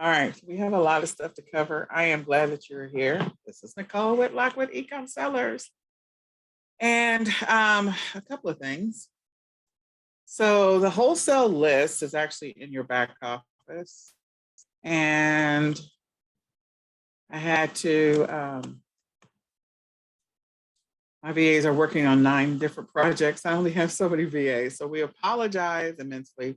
All right, we have a lot of stuff to cover. I am glad that you're here. This is Nicole Whitlock with eCom Sellers. And a couple of things. So the wholesale list is actually in your back office. And I had to, my VAs are working on 9 different projects. I only have so many VAs. So we apologize immensely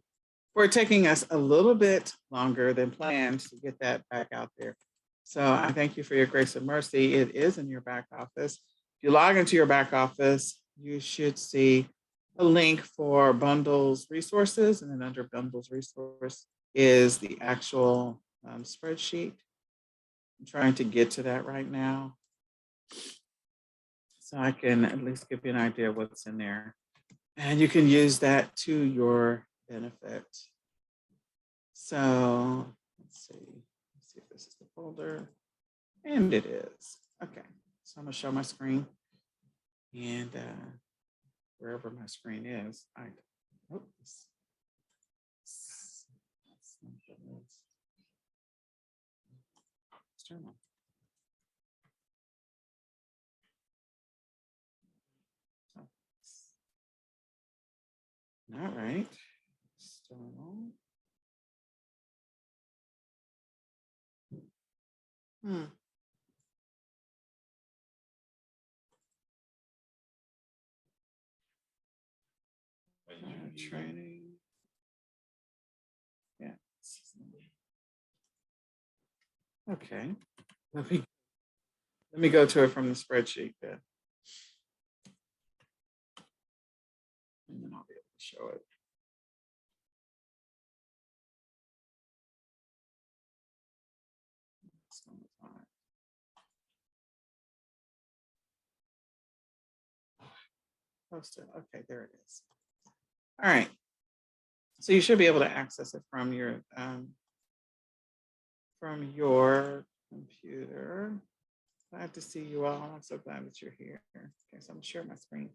for taking us a little bit longer than planned to get that back out there. So I thank you for your grace and mercy. It is in your back office. If you log into your back office, you should see a link for bundles resources, and then under bundles resource is the actual spreadsheet. I'm trying to get to that right now, so I can at least give you an idea of what's in there. And you can use that to your benefit. So let's see if this is the folder. And it is. Okay, so I'm gonna show my screen. And wherever my screen is, oops. External. All right. External. Training. Yeah. Okay. Let me go to it from the spreadsheet then. And then I'll be able to show it. Post it. Okay, there it is. All right. So you should be able to access it from your computer. Glad to see you all. I'm so glad that you're here. Okay, so I'm gonna share my screen.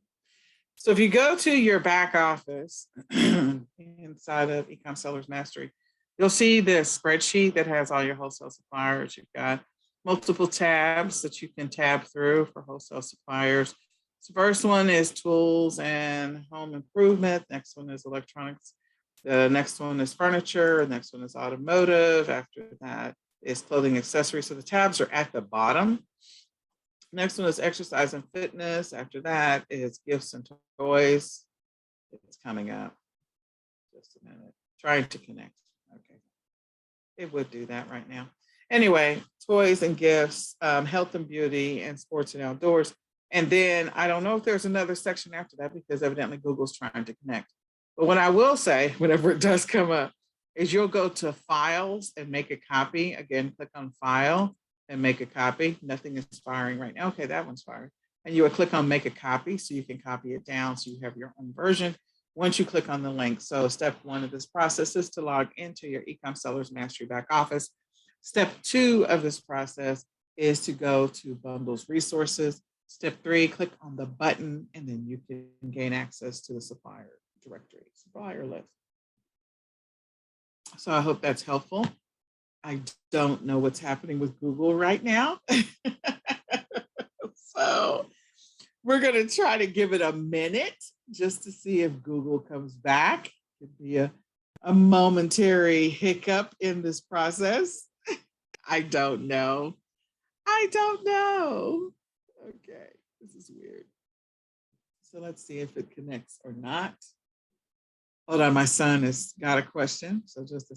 So if you go to your back office inside of eCom Sellers Mastery, you'll see this spreadsheet that has all your wholesale suppliers. You've got multiple tabs that you can tab through for wholesale suppliers. So first one is tools and home improvement. Next one is electronics. The next one is furniture. The next one is automotive. After that is clothing accessories. So the tabs are at the bottom. Next one is exercise and fitness. After that is gifts and toys. It's coming up. Just a minute. Trying to connect. Okay. It would do that right now. Anyway, toys and gifts, health and beauty, and sports and outdoors. And then I don't know if there's another section after that because evidently Google's trying to connect. But what I will say, whenever it does come up, is you'll go to files and make a copy. Again, click on file and make a copy. Nothing is firing right now. Okay, that one's firing. And you would click on make a copy so you can copy it down so you have your own version once you click on the link. So step 1 of this process is to log into your eCom Sellers Mastery back office. Step 2 of this process is to go to bundles resources. Step 3, click on the button, and then you can gain access to the supplier directory, supplier list. So I hope that's helpful. I don't know what's happening with Google right now. So we're going to try to give it a minute just to see if Google comes back. It could be a momentary hiccup in this process. I don't know. Okay, this is weird. So let's see if it connects or not. Hold on, my son has got a question. So just a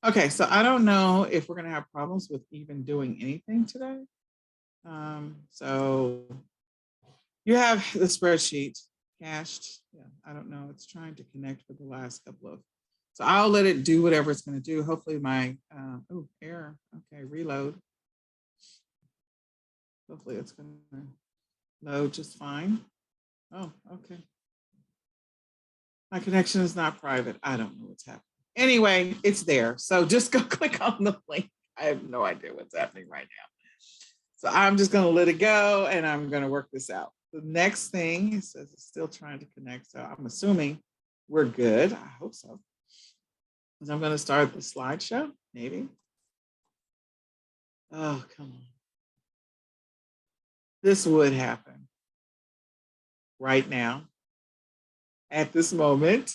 Okay, so I don't know if we're going to have problems with even doing anything today. So you have the spreadsheet cached. Yeah, I don't know. It's trying to connect for the last couple of. So I'll let it do whatever it's going to do. Hopefully my, error. Okay, reload. Hopefully it's going to load just fine. Oh, okay. My connection is not private. I don't know what's happening. Anyway, it's there. So just go click on the link. I have no idea what's happening right now. So I'm just going to let it go and I'm going to work this out. The next thing, it says it's still trying to connect. So I'm assuming we're good. I hope so. So I'm going to start the slideshow, maybe. Oh, come on. This would happen right now at this moment.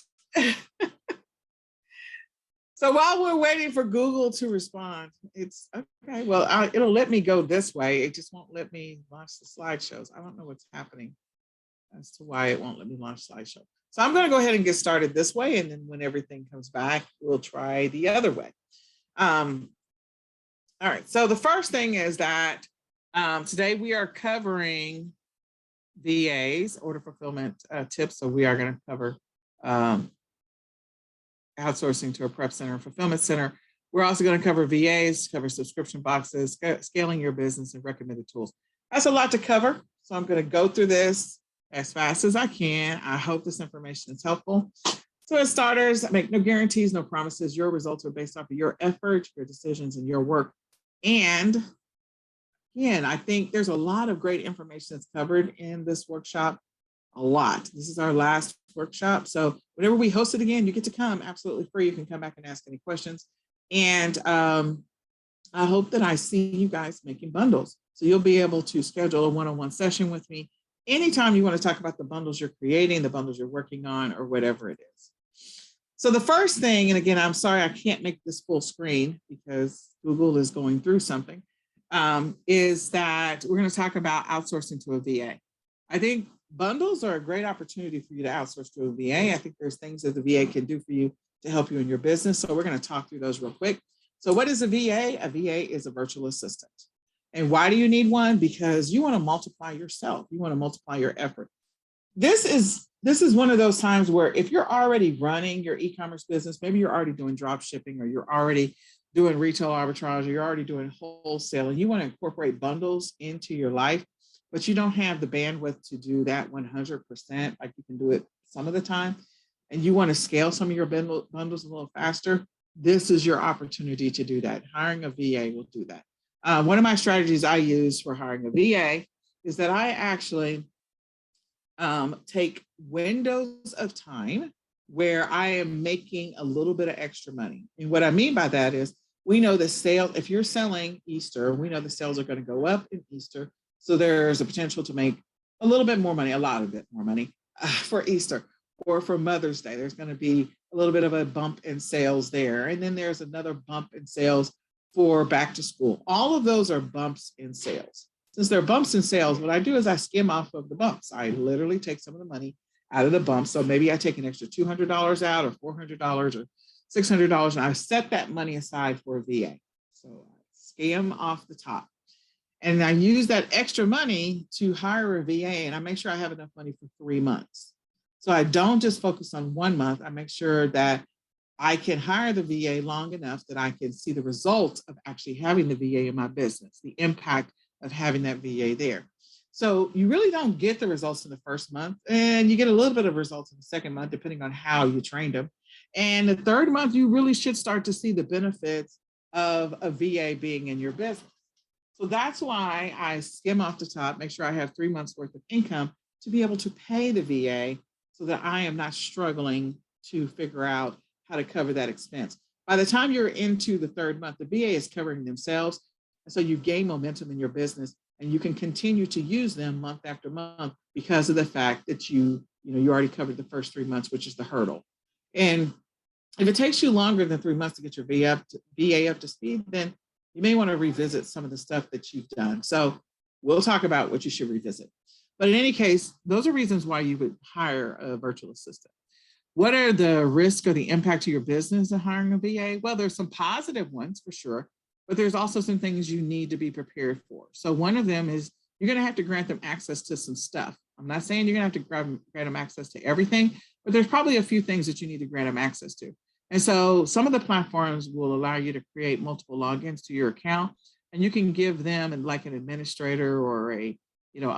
So while we're waiting for Google to respond, it's okay. Well, it'll let me go this way. It just won't let me launch the slideshows. I don't know what's happening as to why it won't let me launch slideshow. So I'm going to go ahead and get started this way. And then when everything comes back, we'll try the other way. All right. So the first thing is that today we are covering VAs, order fulfillment tips. So we are going to cover outsourcing to a prep center and fulfillment center. We're also going to cover VAs, cover subscription boxes, scaling your business, and recommended tools. That's a lot to cover. So I'm going to go through this as fast as I can. I hope this information is helpful. So as starters, make no guarantees, no promises. Your results are based off of your effort, your decisions, and your work. And again, I think there's a lot of great information that's covered in this workshop. A lot. This is our last workshop. So whenever we host it again, you get to come absolutely free. You can come back and ask any questions. And I hope that I see you guys making bundles. So you'll be able to schedule a one-on-one session with me anytime you want to talk about the bundles you're creating, the bundles you're working on, or whatever it is. So the first thing, and again, I'm sorry I can't make this full screen because Google is going through something, is that we're going to talk about outsourcing to a VA. I think bundles are a great opportunity for you to outsource to a VA. I think there's things that the VA can do for you to help you in your business. So we're going to talk through those real quick. So what is a VA? A VA is a virtual assistant. And why do you need one? Because you want to multiply yourself. You want to multiply your effort. This is one of those times where if you're already running your e-commerce business, maybe you're already doing drop shipping, or you're already doing retail arbitrage, or you're already doing wholesale, and you want to incorporate bundles into your life, but you don't have the bandwidth to do that 100%, like you can do it some of the time, and you want to scale some of your bundles a little faster, this is your opportunity to do that. Hiring a VA will do that. One of my strategies I use for hiring a VA is that I actually take windows of time where I am making a little bit of extra money. And what I mean by that is, we know the sale, if you're selling Easter, we know the sales are going to go up in Easter. So there's a potential to make a little bit more money, a lot of bit more money for Easter, or for Mother's Day. There's going to be a little bit of a bump in sales there. And then there's another bump in sales for back to school. All of those are bumps in sales. Since they're bumps in sales, what I do is I skim off of the bumps. I literally take some of the money out of the bumps. So maybe I take an extra $200 out, or $400 or $600, and I set that money aside for a VA. So I skim off the top. And I use that extra money to hire a VA, and I make sure I have enough money for 3 months. So I don't just focus on 1 month. I make sure that I can hire the VA long enough that I can see the results of actually having the VA in my business, the impact of having that VA there. So you really don't get the results in the first month, and you get a little bit of results in the second month, depending on how you trained them. And the third month, you really should start to see the benefits of a VA being in your business. So that's why I skim off the top, make sure I have 3 months worth of income to be able to pay the VA, so that I am not struggling to figure out how to cover that expense. By the time you're into the third month, the VA is covering themselves. And so you gain momentum in your business, and you can continue to use them month after month because of the fact that you already covered the first 3 months, which is the hurdle. And if it takes you longer than 3 months to get your VA up to speed, then you may want to revisit some of the stuff that you've done. So we'll talk about what you should revisit. But in any case, those are reasons why you would hire a virtual assistant. What are the risks or the impact to your business of hiring a VA? Well, there's some positive ones for sure, but there's also some things you need to be prepared for. So one of them is you're going to have to grant them access to some stuff. I'm not saying you're going to have to grant them access to everything, but there's probably a few things that you need to grant them access to. And so some of the platforms will allow you to create multiple logins to your account, and you can give them like an administrator or a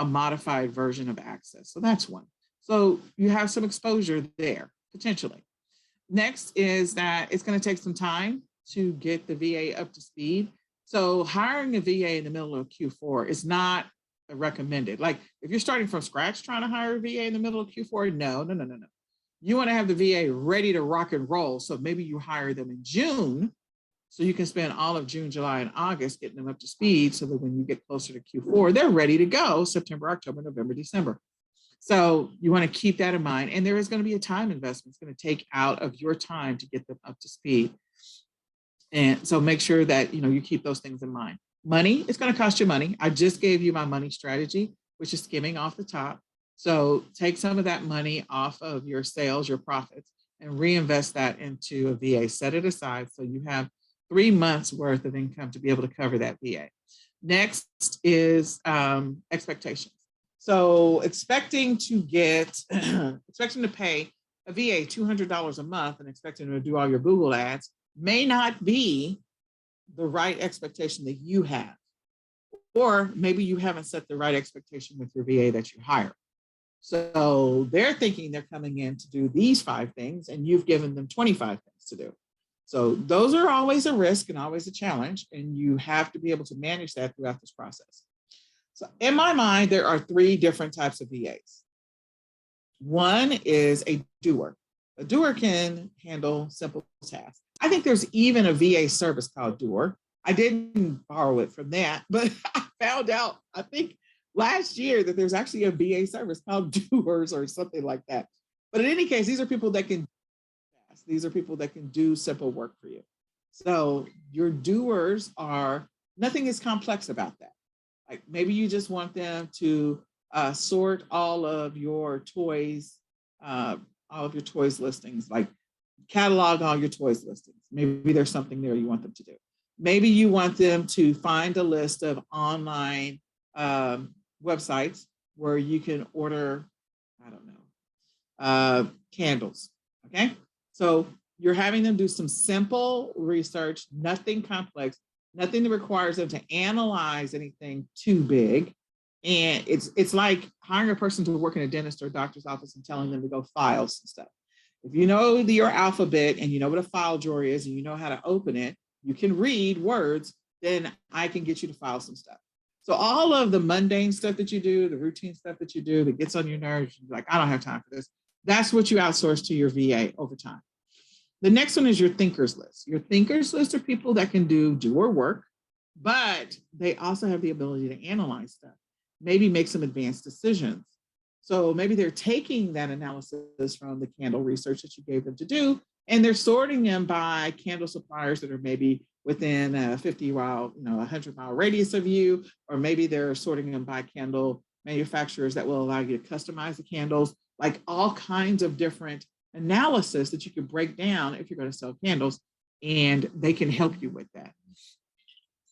modified version of access. So that's one. So you have some exposure there, potentially. Next is that it's going to take some time to get the VA up to speed. So hiring a VA in the middle of Q4 is not recommended. Like if you're starting from scratch trying to hire a VA in the middle of Q4, no. You want to have the VA ready to rock and roll. So maybe you hire them in June so you can spend all of June, July, and August getting them up to speed so that when you get closer to Q4, they're ready to go September, October, November, December. So you want to keep that in mind. And there is going to be a time investment. It's going to take out of your time to get them up to speed. And so make sure that you keep those things in mind. Money, it's going to cost you money. I just gave you my money strategy, which is skimming off the top. So take some of that money off of your sales, your profits, and reinvest that into a VA. Set it aside so you have 3 months worth of income to be able to cover that VA. Next is expectations. So expecting to pay a VA $200 a month and expecting to do all your Google ads may not be the right expectation that you have. Or maybe you haven't set the right expectation with your VA that you hire. So they're thinking they're coming in to do these 5 things and you've given them 25 things to do. So those are always a risk and always a challenge, and you have to be able to manage that throughout this process. So in my mind, there are 3 different types of VAs. One is a doer. A doer can handle simple tasks. I think there's even a VA service called Doer. I didn't borrow it from that, but I found out, I think last year, that there's actually a VA service called Doers or something like that. But in any case, these are people that can do simple work for you. So your doers nothing is complex about that. Like maybe you just want them to sort all of your toys listings, like catalog all your toys listings. Maybe there's something there you want them to do. Maybe you want them to find a list of online websites where you can order, candles. Okay. So you're having them do some simple research, nothing complex, nothing that requires them to analyze anything too big. And it's like hiring a person to work in a dentist or a doctor's office and telling them to go file some stuff. If you know your alphabet and you know what a file drawer is and you know how to open it, you can read words, then I can get you to file some stuff. So all of the mundane stuff that you do, the routine stuff that you do that gets on your nerves, you're like, I don't have time for this. That's what you outsource to your VA over time. The next one is your thinkers list. Your thinkers list are people that can do doer work, but they also have the ability to analyze stuff, maybe make some advanced decisions. So maybe they're taking that analysis from the candle research that you gave them to do, and they're sorting them by candle suppliers that are maybe within a 100-mile radius of you, or maybe they're sorting them by candle manufacturers that will allow you to customize the candles, like all kinds of different analysis that you can break down if you're going to sell candles, and they can help you with that.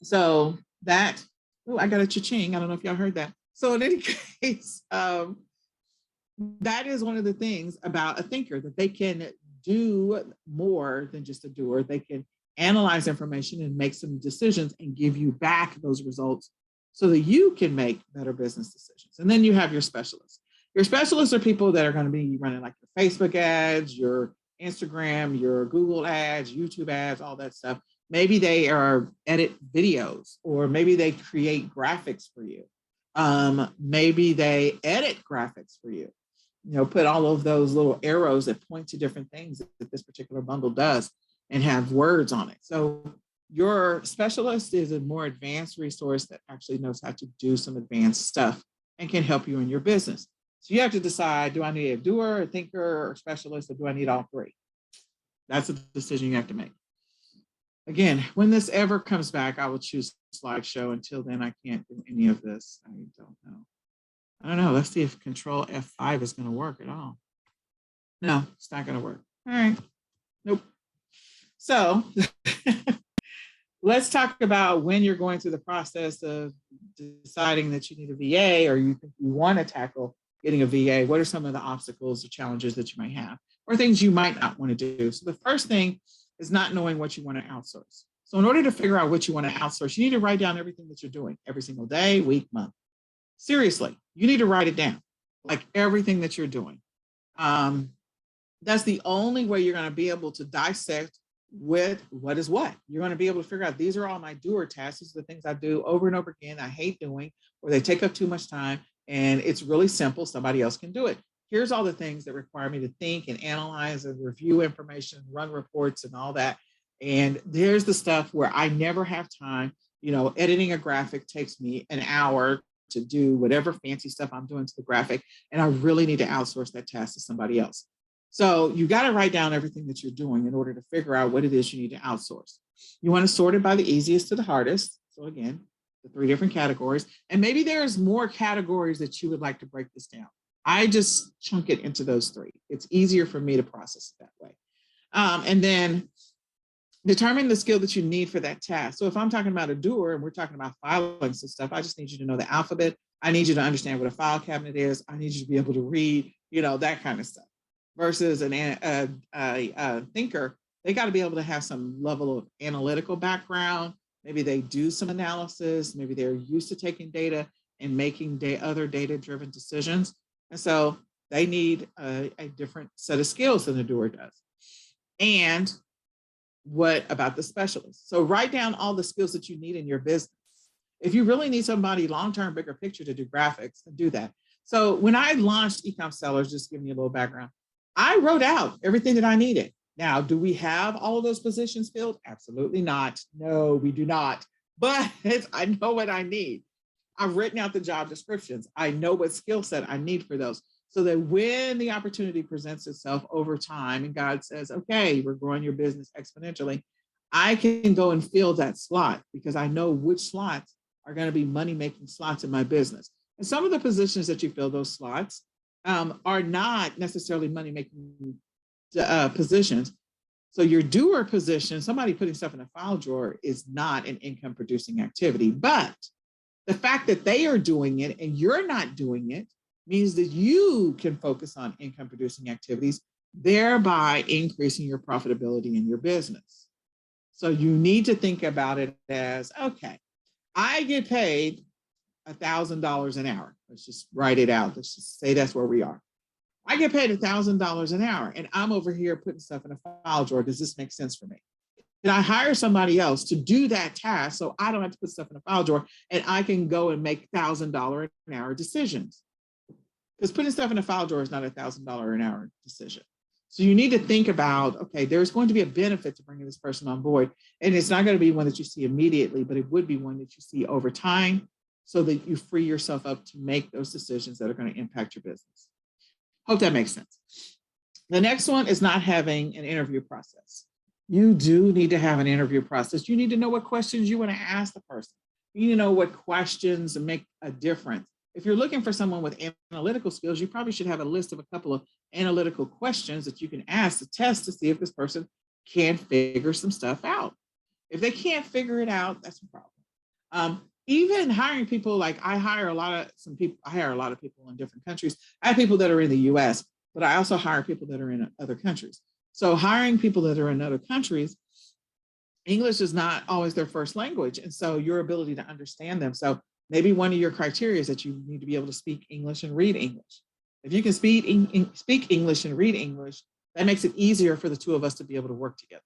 So I got a cha-ching. I don't know if y'all heard that. So in any case, that is one of the things about a thinker, that they can do more than just a doer. They can analyze information and make some decisions and give you back those results so that you can make better business decisions. And then you have your specialists. Your specialists are people that are going to be running like your Facebook ads, your Instagram, your Google ads, YouTube ads, all that stuff. Maybe they edit videos, or maybe they create graphics for you. Maybe they edit graphics for you. Put all of those little arrows that point to different things that this particular bundle does and have words on it. So your specialist is a more advanced resource that actually knows how to do some advanced stuff and can help you in your business. So you have to decide, do I need a doer, a thinker, or specialist, or do I need all 3? That's a decision you have to make. Again, when this ever comes back, I will choose slideshow. Until then, I can't do any of this. I don't know. Let's see if Control F5 is going to work at all. No, it's not going to work. All right. Nope. So let's talk about when you're going through the process of deciding that you need a VA, or you think you want to tackle getting a VA. What are some of the obstacles or challenges that you might have, or things you might not want to do? So the first thing is not knowing what you want to outsource. So in order to figure out what you want to outsource, you need to write down everything that you're doing every single day, week, month. Seriously, you need to write it down, like everything that you're doing. That's the only way you're going to be able to dissect what is what. You're going to be able to figure out these are all my doer tasks. These are the things I do over and over again. I hate doing, or they take up too much time. And it's really simple. Somebody else can do it. Here's all the things that require me to think and analyze and review information, run reports and all that. And there's the stuff where I never have time. Editing a graphic takes me an hour to do whatever fancy stuff I'm doing to the graphic. And I really need to outsource that task to somebody else. So you got to write down everything that you're doing in order to figure out what it is you need to outsource. You want to sort it by the easiest to the hardest. So again, the 3 different categories. And maybe there's more categories that you would like to break this down. I just chunk it into those 3. It's easier for me to process it that way. And then determine the skill that you need for that task. So if I'm talking about a doer and we're talking about filing some stuff, I just need you to know the alphabet. I need you to understand what a file cabinet is. I need you to be able to read, that kind of stuff. Versus a thinker, they got to be able to have some level of analytical background. Maybe they do some analysis. Maybe they're used to taking data and making other data-driven decisions. And so they need a different set of skills than a doer does. And what about the specialist? So write down all the skills that you need in your business. If you really need somebody long-term, bigger picture to do graphics, then do that. So when I launched eCom Sellers, just give me a little background, I wrote out everything that I needed. Now, do we have all of those positions filled? Absolutely not. No, we do not. But I know what I need. I've written out the job descriptions. I know what skill set I need for those. So that when the opportunity presents itself over time and God says, okay, we're growing your business exponentially, I can go and fill that slot because I know which slots are going to be money-making slots in my business. And some of the positions that you fill those slots are not necessarily money-making positions. So your doer position, somebody putting stuff in a file drawer, is not an income-producing activity. But the fact that they are doing it and you're not doing it means that you can focus on income-producing activities, thereby increasing your profitability in your business. So you need to think about it as, okay, I get paid $1,000 an hour. Let's just write it out. Let's just say that's where we are. I get paid $1,000 an hour and I'm over here putting stuff in a file drawer. Does this make sense for me? Can I hire somebody else to do that task so I don't have to put stuff in a file drawer and I can go and make $1,000 an hour decisions? Because putting stuff in a file drawer is not a $1,000 an hour decision. So you need to think about, okay, there's going to be a benefit to bringing this person on board. And it's not going to be one that you see immediately, but it would be one that you see over time so that you free yourself up to make those decisions that are going to impact your business. Hope that makes sense. The next one is not having an interview process. You do need to have an interview process. You need to know what questions you want to ask the person. You need to know what questions make a difference. If you're looking for someone with analytical skills, you probably should have a list of a couple of analytical questions that you can ask to test to see if this person can figure some stuff out. If they can't figure it out, that's a problem. Even hiring people, like I hire a lot of people in different countries. I have people that are in the US, but I also hire people that are in other countries. So hiring people that are in other countries, English is not always their first language. And so your ability to understand them. So maybe one of your criteria is that you need to be able to speak English and read English. If you can speak English and read English, that makes it easier for the two of us to be able to work together.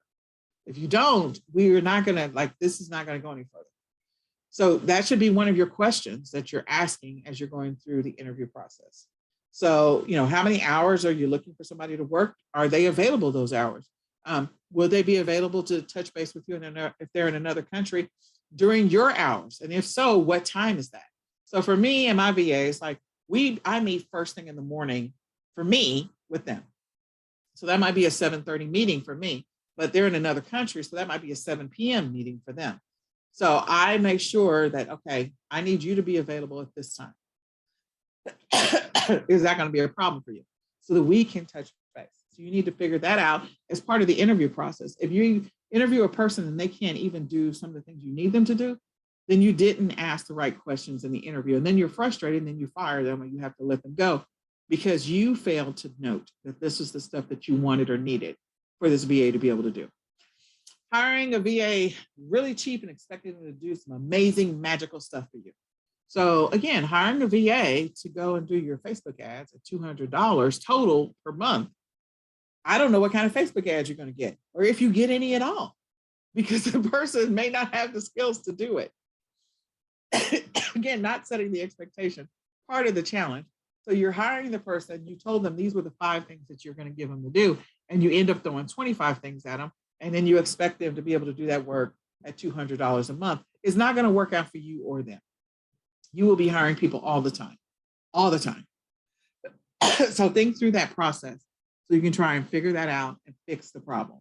If you don't, we're not going to, this is not going to go any further. So that should be one of your questions that you're asking as you're going through the interview process. So, how many hours are you looking for somebody to work? Are they available those hours? Will they be available to touch base with you if they're in another country during your hours? And if so, what time is that? So for me and my VAs, I meet first thing in the morning for me with them. So that might be a 7:30 meeting for me, but they're in another country. So that might be a 7 p.m. meeting for them. So I make sure that, okay, I need you to be available at this time. Is that going to be a problem for you? So that we can touch base. So you need to figure that out as part of the interview process. If you interview a person and they can't even do some of the things you need them to do, then you didn't ask the right questions in the interview. And then you're frustrated and then you fire them and you have to let them go because you failed to note that this is the stuff that you wanted or needed for this VA to be able to do. Hiring a VA really cheap and expecting them to do some amazing magical stuff for you. So again, hiring a VA to go and do your Facebook ads at $200 total per month, I don't know what kind of Facebook ads you're going to get, or if you get any at all, because the person may not have the skills to do it. Again, not setting the expectation, part of the challenge. So you're hiring the person, you told them these were the 5 things that you're going to give them to do, and you end up throwing 25 things at them, and then you expect them to be able to do that work at $200 a month. It's not going to work out for you or them. You will be hiring people all the time, all the time. So think through that process so you can try and figure that out and fix the problem.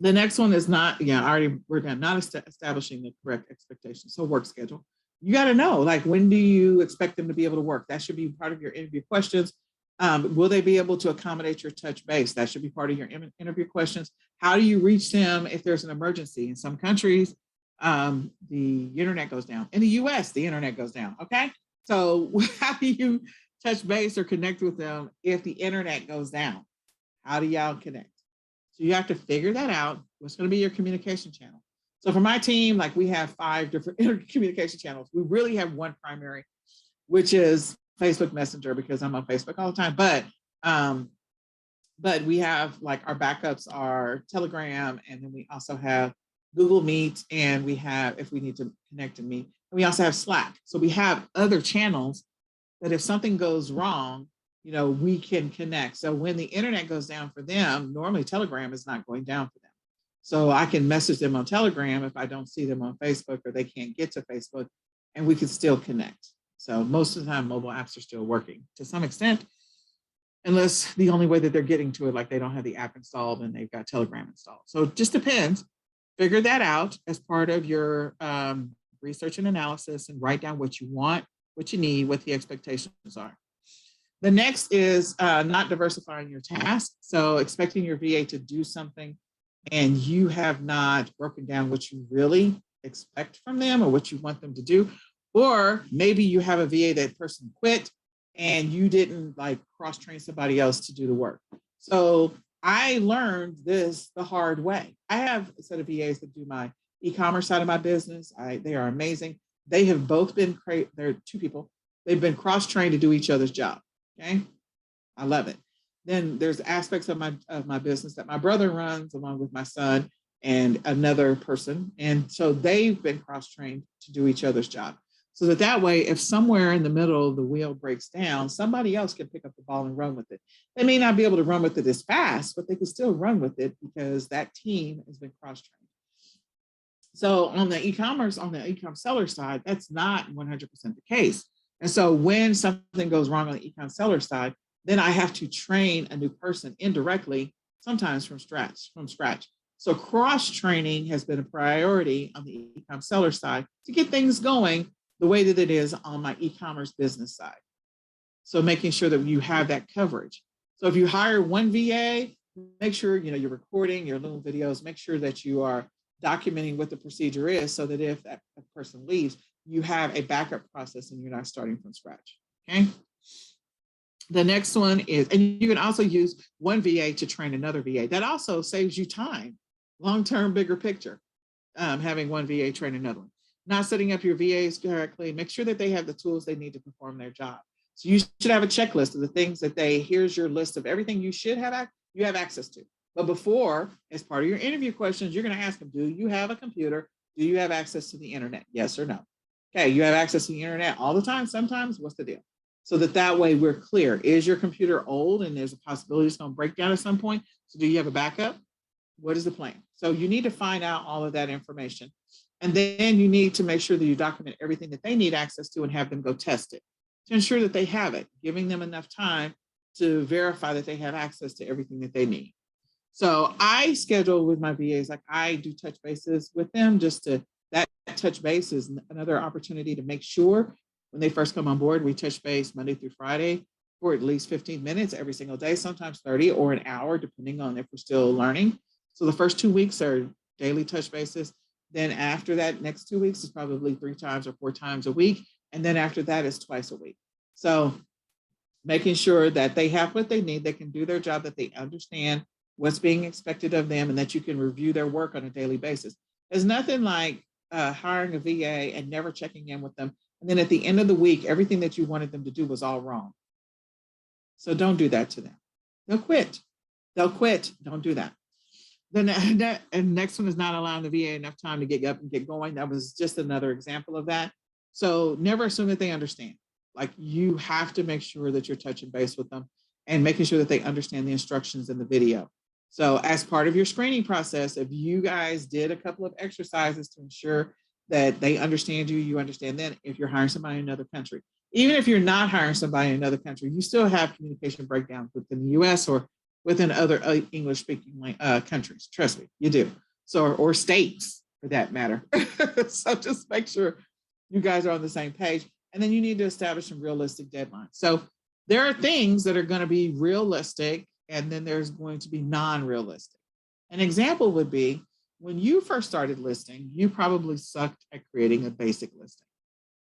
The next one is not, we're not establishing the correct expectation. So work schedule. You got to know, like, when do you expect them to be able to work? That should be part of your interview questions. Will they be able to accommodate your touch base? That should be part of your interview questions. How do you reach them if there's an emergency? In some countries, the internet goes down. In the US, the internet goes down, okay? So how do you touch base or connect with them if the internet goes down? How do y'all connect? So you have to figure that out. What's going to be your communication channel? So for my team, like, we have 5 different communication channels. We really have one primary, which is Facebook Messenger, because I'm on Facebook all the time. But we have, like, our backups are Telegram, and then we also have Google Meet, and we have, if we need to connect and meet, and we also have Slack. So we have other channels that if something goes wrong, we can connect. So when the internet goes down for them, normally Telegram is not going down for them. So I can message them on Telegram if I don't see them on Facebook or they can't get to Facebook, and we can still connect. So most of the time, mobile apps are still working to some extent, unless the only way that they're getting to it, like, they don't have the app installed and they've got Telegram installed. So it just depends. Figure that out as part of your research and analysis, and write down what you want, what you need, what the expectations are. The next is not diversifying your task. So expecting your VA to do something and you have not broken down what you really expect from them or what you want them to do. Or maybe you have a VA that person quit and you didn't, like, cross-train somebody else to do the work. So I learned this the hard way. I have a set of VAs that do my e-commerce side of my business. They are amazing. They have both been, they're 2 people. They've been cross-trained to do each other's job. Okay. I love it. Then there's aspects of my business that my brother runs along with my son and another person. And so they've been cross-trained to do each other's job. So that way, if somewhere in the middle the wheel breaks down, somebody else can pick up the ball and run with it. They may not be able to run with it as fast, but they can still run with it because that team has been cross-trained. So on the e-commerce, on the e-com seller side, that's not 100% the case. And so when something goes wrong on the e-com seller side, then I have to train a new person indirectly, sometimes from scratch. So cross-training has been a priority on the e-com seller side to get things going the way that it is on my e-commerce business side. So making sure that you have that coverage. So if you hire one VA, make sure you're recording your little videos, make sure that you are documenting what the procedure is so that if that person leaves, you have a backup process and you're not starting from scratch, okay? The next one is, and you can also use one VA to train another VA. That also saves you time, long-term, bigger picture, having one VA train another one. Not setting up your VAs correctly, make sure that they have the tools they need to perform their job. So you should have a checklist of the things that here's your list of everything you should have, you have access to. But before, as part of your interview questions, you're going to ask them, do you have a computer? Do you have access to the internet? Yes or no? Okay, you have access to the internet all the time, sometimes, what's the deal? So that way we're clear. Is your computer old and there's a possibility it's going to break down at some point? So do you have a backup? What is the plan? So you need to find out all of that information. And then you need to make sure that you document everything that they need access to and have them go test it to ensure that they have it, giving them enough time to verify that they have access to everything that they need. So I schedule with my VAs, like, I do touch bases with them that touch base is another opportunity to make sure when they first come on board, we touch base Monday through Friday for at least 15 minutes every single day, sometimes 30 or an hour, depending on if we're still learning. So the first 2 weeks are daily touch bases. Then after that, next 2 weeks is probably 3 times or 4 times a week. And then after that is twice a week. So making sure that they have what they need, they can do their job, that they understand what's being expected of them, and that you can review their work on a daily basis. There's nothing like hiring a VA and never checking in with them. And then at the end of the week, everything that you wanted them to do was all wrong. So don't do that to them. They'll quit. They'll quit. Don't do that. Then and next one is not allowing the VA enough time to get up and get going. That was just another example of that. So never assume that they understand. Like you have to make sure that you're touching base with them and making sure that they understand the instructions in the video. So as part of your screening process, if you guys did a couple of exercises to ensure that they understand you, you understand them. If you're hiring somebody in another country, even if you're not hiring somebody in another country, you still have communication breakdowns within the US or within other English speaking countries. Trust me, you do. So, or states for that matter. So just make sure you guys are on the same page. And then you need to establish some realistic deadlines. So there are things that are going to be realistic, and then there's going to be non-realistic. An example would be when you first started listing, you probably sucked at creating a basic listing.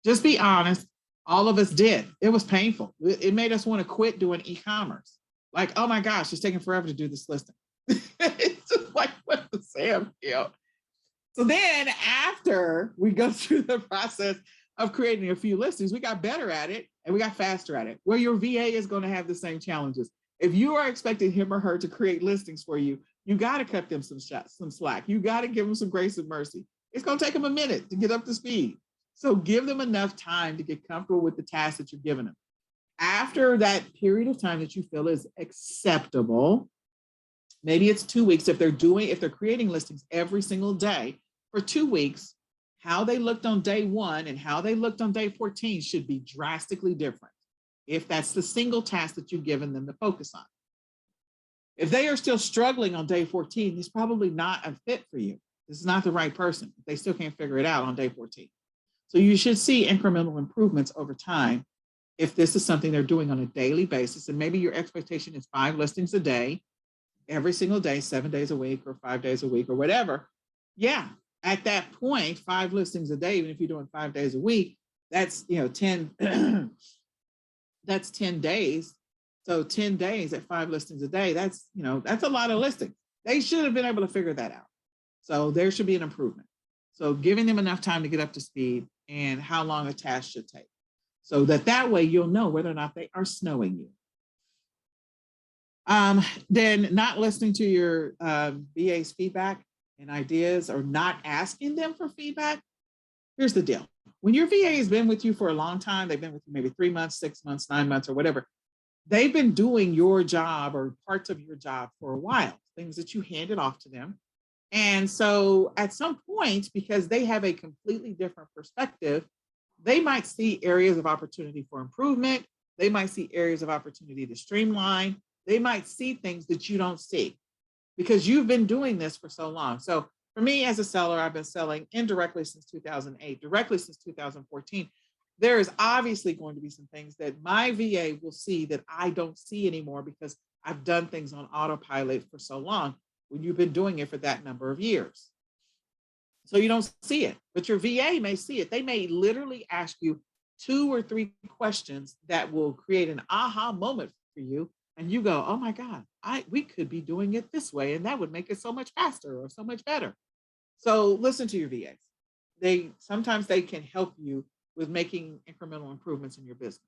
Just be honest. All of us did. It was painful. It made us want to quit doing e-commerce. Like, oh my gosh, it's taking forever to do this listing. It's just like, what the Sam, you know? So then after we go through the process of creating a few listings, we got better at it and we got faster at it. Well, your VA is going to have the same challenges. If you are expecting him or her to create listings for you, you got to cut them some slack. You got to give them some grace and mercy. It's going to take them a minute to get up to speed. So give them enough time to get comfortable with the task that you're giving them. After that period of time that you feel is acceptable, maybe it's 2 weeks. If they're creating listings every single day for 2 weeks, how they looked on day 1 and how they looked on day 14 should be drastically different. If that's the single task that you've given them to focus on. If they are still struggling on day 14, he's probably not a fit for you. This is not the right person. They still can't figure it out on day 14. So you should see incremental improvements over time if this is something they're doing on a daily basis. And maybe your expectation is 5 listings a day, every single day, 7 days a week or 5 days a week or whatever. Yeah, at that point, 5 listings a day, even if you're doing 5 days a week, that's 10 that's 10 days. So 10 days at 5 listings a day, that's a lot of listings. They should have been able to figure that out. So there should be an improvement. So giving them enough time to get up to speed and how long a task should take. So that way you'll know whether or not they are snowing you. Then not listening to your VA's feedback and ideas or not asking them for feedback. Here's the deal. When your VA has been with you for a long time, they've been with you maybe 3 months, 6 months, 9 months, or whatever. They've been doing your job or parts of your job for a while, things that you handed off to them. And so at some point, because they have a completely different perspective, they might see areas of opportunity for improvement. They might see areas of opportunity to streamline. They might see things that you don't see because you've been doing this for so long. So for me as a seller, I've been selling indirectly since 2008, directly since 2014. There is obviously going to be some things that my VA will see that I don't see anymore because I've done things on autopilot for so long when you've been doing it for that number of years. So you don't see it, but your VA may see it. They may literally ask you 2 or 3 questions that will create an aha moment for you. And you go, oh my God, we could be doing it this way. And that would make it so much faster or so much better. So listen to your VAs. Sometimes they can help you with making incremental improvements in your business.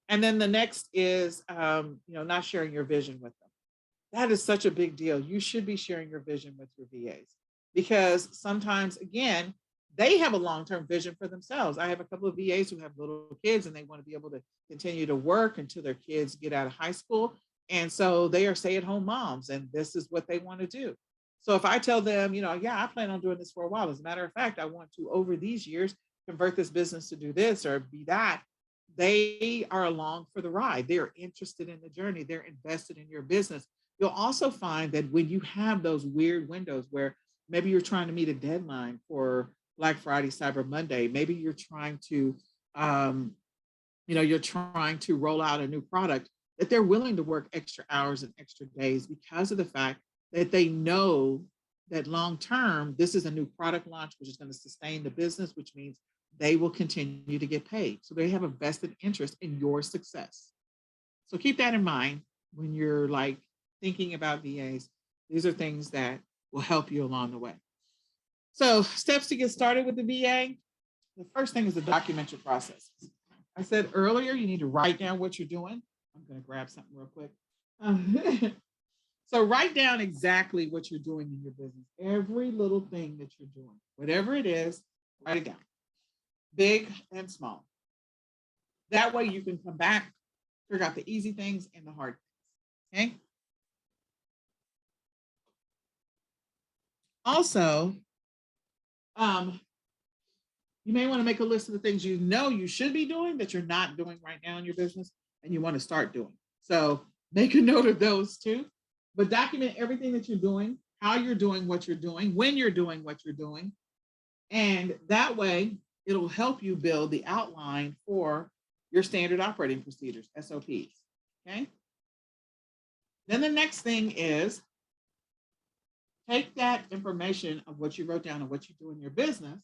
And then the next is, not sharing your vision with them. That is such a big deal. You should be sharing your vision with your VAs because sometimes, again, they have a long-term vision for themselves. I have a couple of VAs who have little kids and they want to be able to continue to work until their kids get out of high school. And so they are stay-at-home moms and this is what they want to do. So if I tell them, I plan on doing this for a while. As a matter of fact, I want to, over these years, convert this business to do this or be that. They are along for the ride. They're interested in the journey. They're invested in your business. You'll also find that when you have those weird windows where maybe you're trying to meet a deadline for Black Friday, Cyber Monday, maybe you're trying to, roll out a new product, that they're willing to work extra hours and extra days because of the fact that they know that long term, this is a new product launch, which is going to sustain the business, which means they will continue to get paid. So they have a vested interest in your success. So keep that in mind when you're thinking about VAs. These are things that will help you along the way. So steps to get started with the VA. The first thing is to document your processes. I said earlier, you need to write down what you're doing. I'm going to grab something real quick. So write down exactly what you're doing in your business. Every little thing that you're doing, whatever it is, write it down, big and small. That way you can come back, figure out the easy things and the hard things. Okay. Also, you may want to make a list of the things you know you should be doing that you're not doing right now in your business and you want to start doing. So make a note of those too, but document everything that you're doing, how you're doing what you're doing, when you're doing what you're doing. And that way it'll help you build the outline for your standard operating procedures, SOPs. Okay. Then the next thing is take that information of what you wrote down and what you do in your business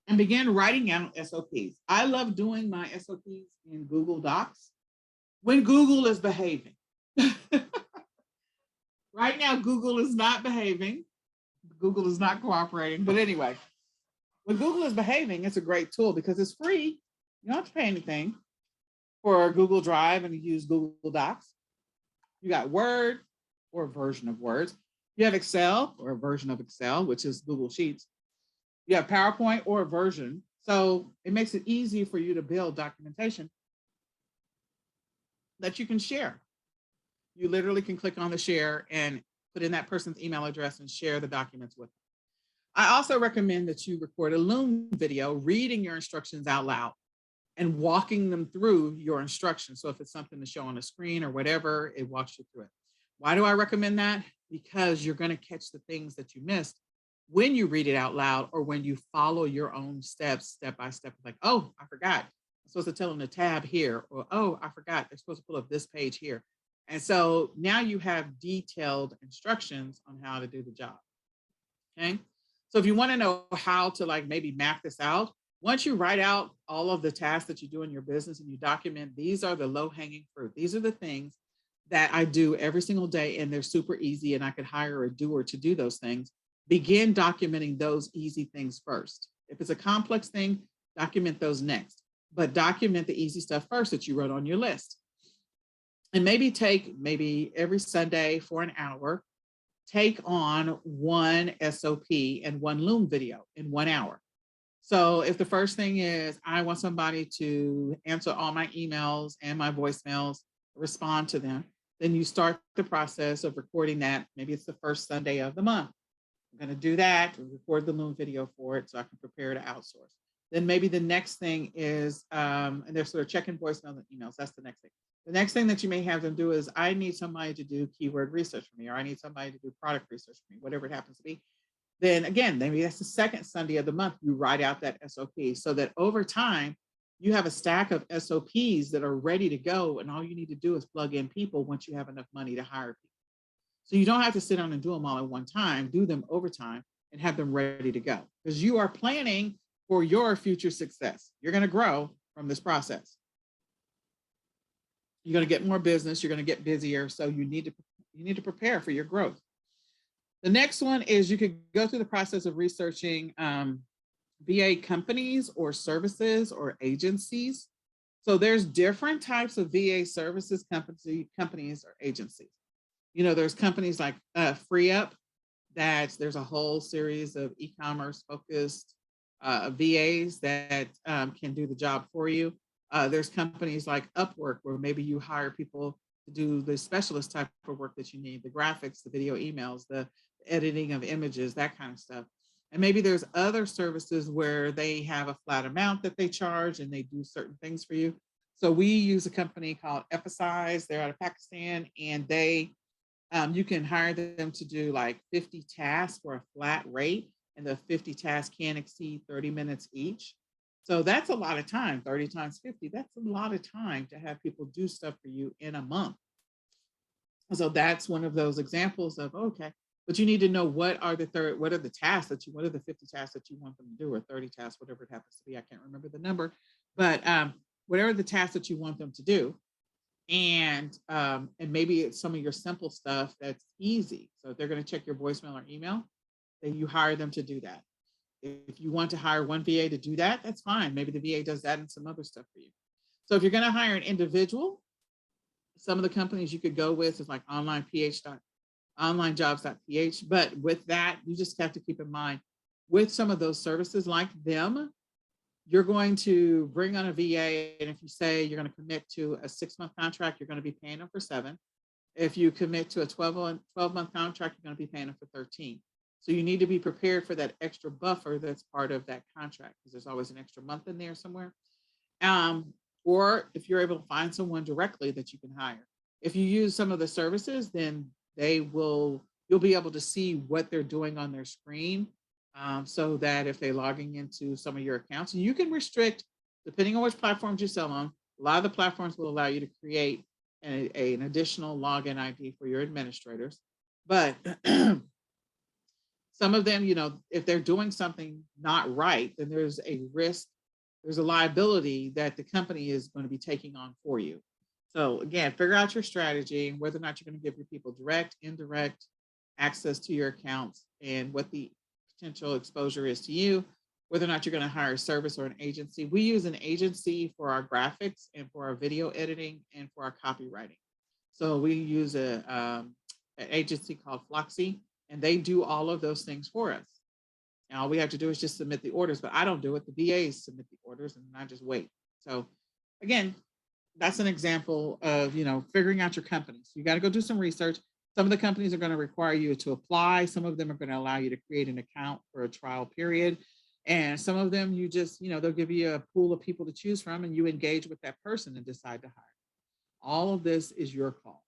and begin writing out SOPs. I love doing my SOPs in Google Docs when Google is behaving. Right now, Google is not behaving. Google is not cooperating. But anyway, when Google is behaving, it's a great tool because it's free. You don't have to pay anything for Google Drive and use Google Docs. You got Word or a version of Words. You have Excel or a version of Excel, which is Google Sheets. You have PowerPoint or a version. So it makes it easy for you to build documentation that you can share. You literally can click on the share and put in that person's email address and share the documents with them. I also recommend that you record a Loom video reading your instructions out loud and walking them through your instructions. So if it's something to show on a screen or whatever, it walks you through it. Why do I recommend that? Because you're going to catch the things that you missed when you read it out loud or when you follow your own steps, step by step, like, oh, I forgot. I'm supposed to tell them to tab here, or, oh, I forgot. They're supposed to pull up this page here. And so now you have detailed instructions on how to do the job. Okay. So if you want to know how to like maybe map this out, once you write out all of the tasks that you do in your business and you document, these are the low hanging fruit. These are the things that I do every single day and they're super easy and I could hire a doer to do those things. Begin documenting those easy things first. If it's a complex thing, document those next, but document the easy stuff first that you wrote on your list. And maybe take every Sunday for an hour, take on one SOP and one Loom video in 1 hour. So if the first thing is, I want somebody to answer all my emails and my voicemails, respond to them, then you start the process of recording that. Maybe it's the first Sunday of the month. I'm going to do that, record the Loom video for it so I can prepare to outsource. Then maybe the next thing is, and they're sort of checking voicemails and emails. That's the next thing. The next thing that you may have them do is, I need somebody to do keyword research for me, or I need somebody to do product research for me, whatever it happens to be. Then again, maybe that's the second Sunday of the month, you write out that SOP so that over time, you have a stack of SOPs that are ready to go. And all you need to do is plug in people once you have enough money to hire people. So you don't have to sit down and do them all at one time, do them over time and have them ready to go because you are planning for your future success. You're going to grow from this process. You're going to get more business. You're going to get busier. So you need to prepare for your growth. The next one is you could go through the process of researching VA companies or services or agencies. So there's different types of VA services, companies or agencies. You know, there's companies like FreeUp, that there's a whole series of e-commerce focused VAs that can do the job for you. There's companies like Upwork, where maybe you hire people to do the specialist type of work that you need, the graphics, the video emails, the editing of images, that kind of stuff. And maybe there's other services where they have a flat amount that they charge and they do certain things for you. So we use a company called Emphasize. They're out of Pakistan, and they you can hire them to do like 50 tasks for a flat rate, and the 50 tasks can't exceed 30 minutes each. So that's a lot of time. 30 times 50, that's a lot of time to have people do stuff for you in a month. So that's one of those examples of, okay, but you need to know what are the 50 tasks that you want them to do, or 30 tasks, whatever it happens to be. I can't remember the number, but whatever the tasks that you want them to do. And maybe it's some of your simple stuff that's easy. So if they're going to check your voicemail or email, then you hire them to do that. If you want to hire one VA to do that, that's fine. Maybe the VA does that and some other stuff for you. So if you're going to hire an individual, Some of the companies you could go with is like onlinejobs.ph. But with that, you just have to keep in mind with some of those services like them, you're going to bring on a VA. And if you say you're going to commit to a 6-month contract, you're going to be paying them for 7. If you commit to a 12-month contract, you're going to be paying them for 13. So you need to be prepared for that extra buffer that's part of that contract, because there's always an extra month in there somewhere. Or if you're able to find someone directly that you can hire. If you use some of the services, then you'll be able to see what they're doing on their screen, so that if they're logging into some of your accounts, and you can restrict, depending on which platforms you sell on, a lot of the platforms will allow you to create an additional login ID for your administrators. But some of them, if they're doing something not right, then there's a risk, there's a liability that the company is going to be taking on for you. So again, figure out your strategy, whether or not you're going to give your people direct, indirect access to your accounts, and what the potential exposure is to you, whether or not you're going to hire a service or an agency. We use an agency for our graphics and for our video editing and for our copywriting. So we use an agency called Floxy, and they do all of those things for us. And all we have to do is just submit the orders, but I don't do it. The VAs submit the orders and I just wait. So again, that's an example of, figuring out your company. So you got to go do some research. Some of the companies are going to require you to apply. Some of them are going to allow you to create an account for a trial period. And some of them, you just, they'll give you a pool of people to choose from, and you engage with that person and decide to hire. All of this is your call.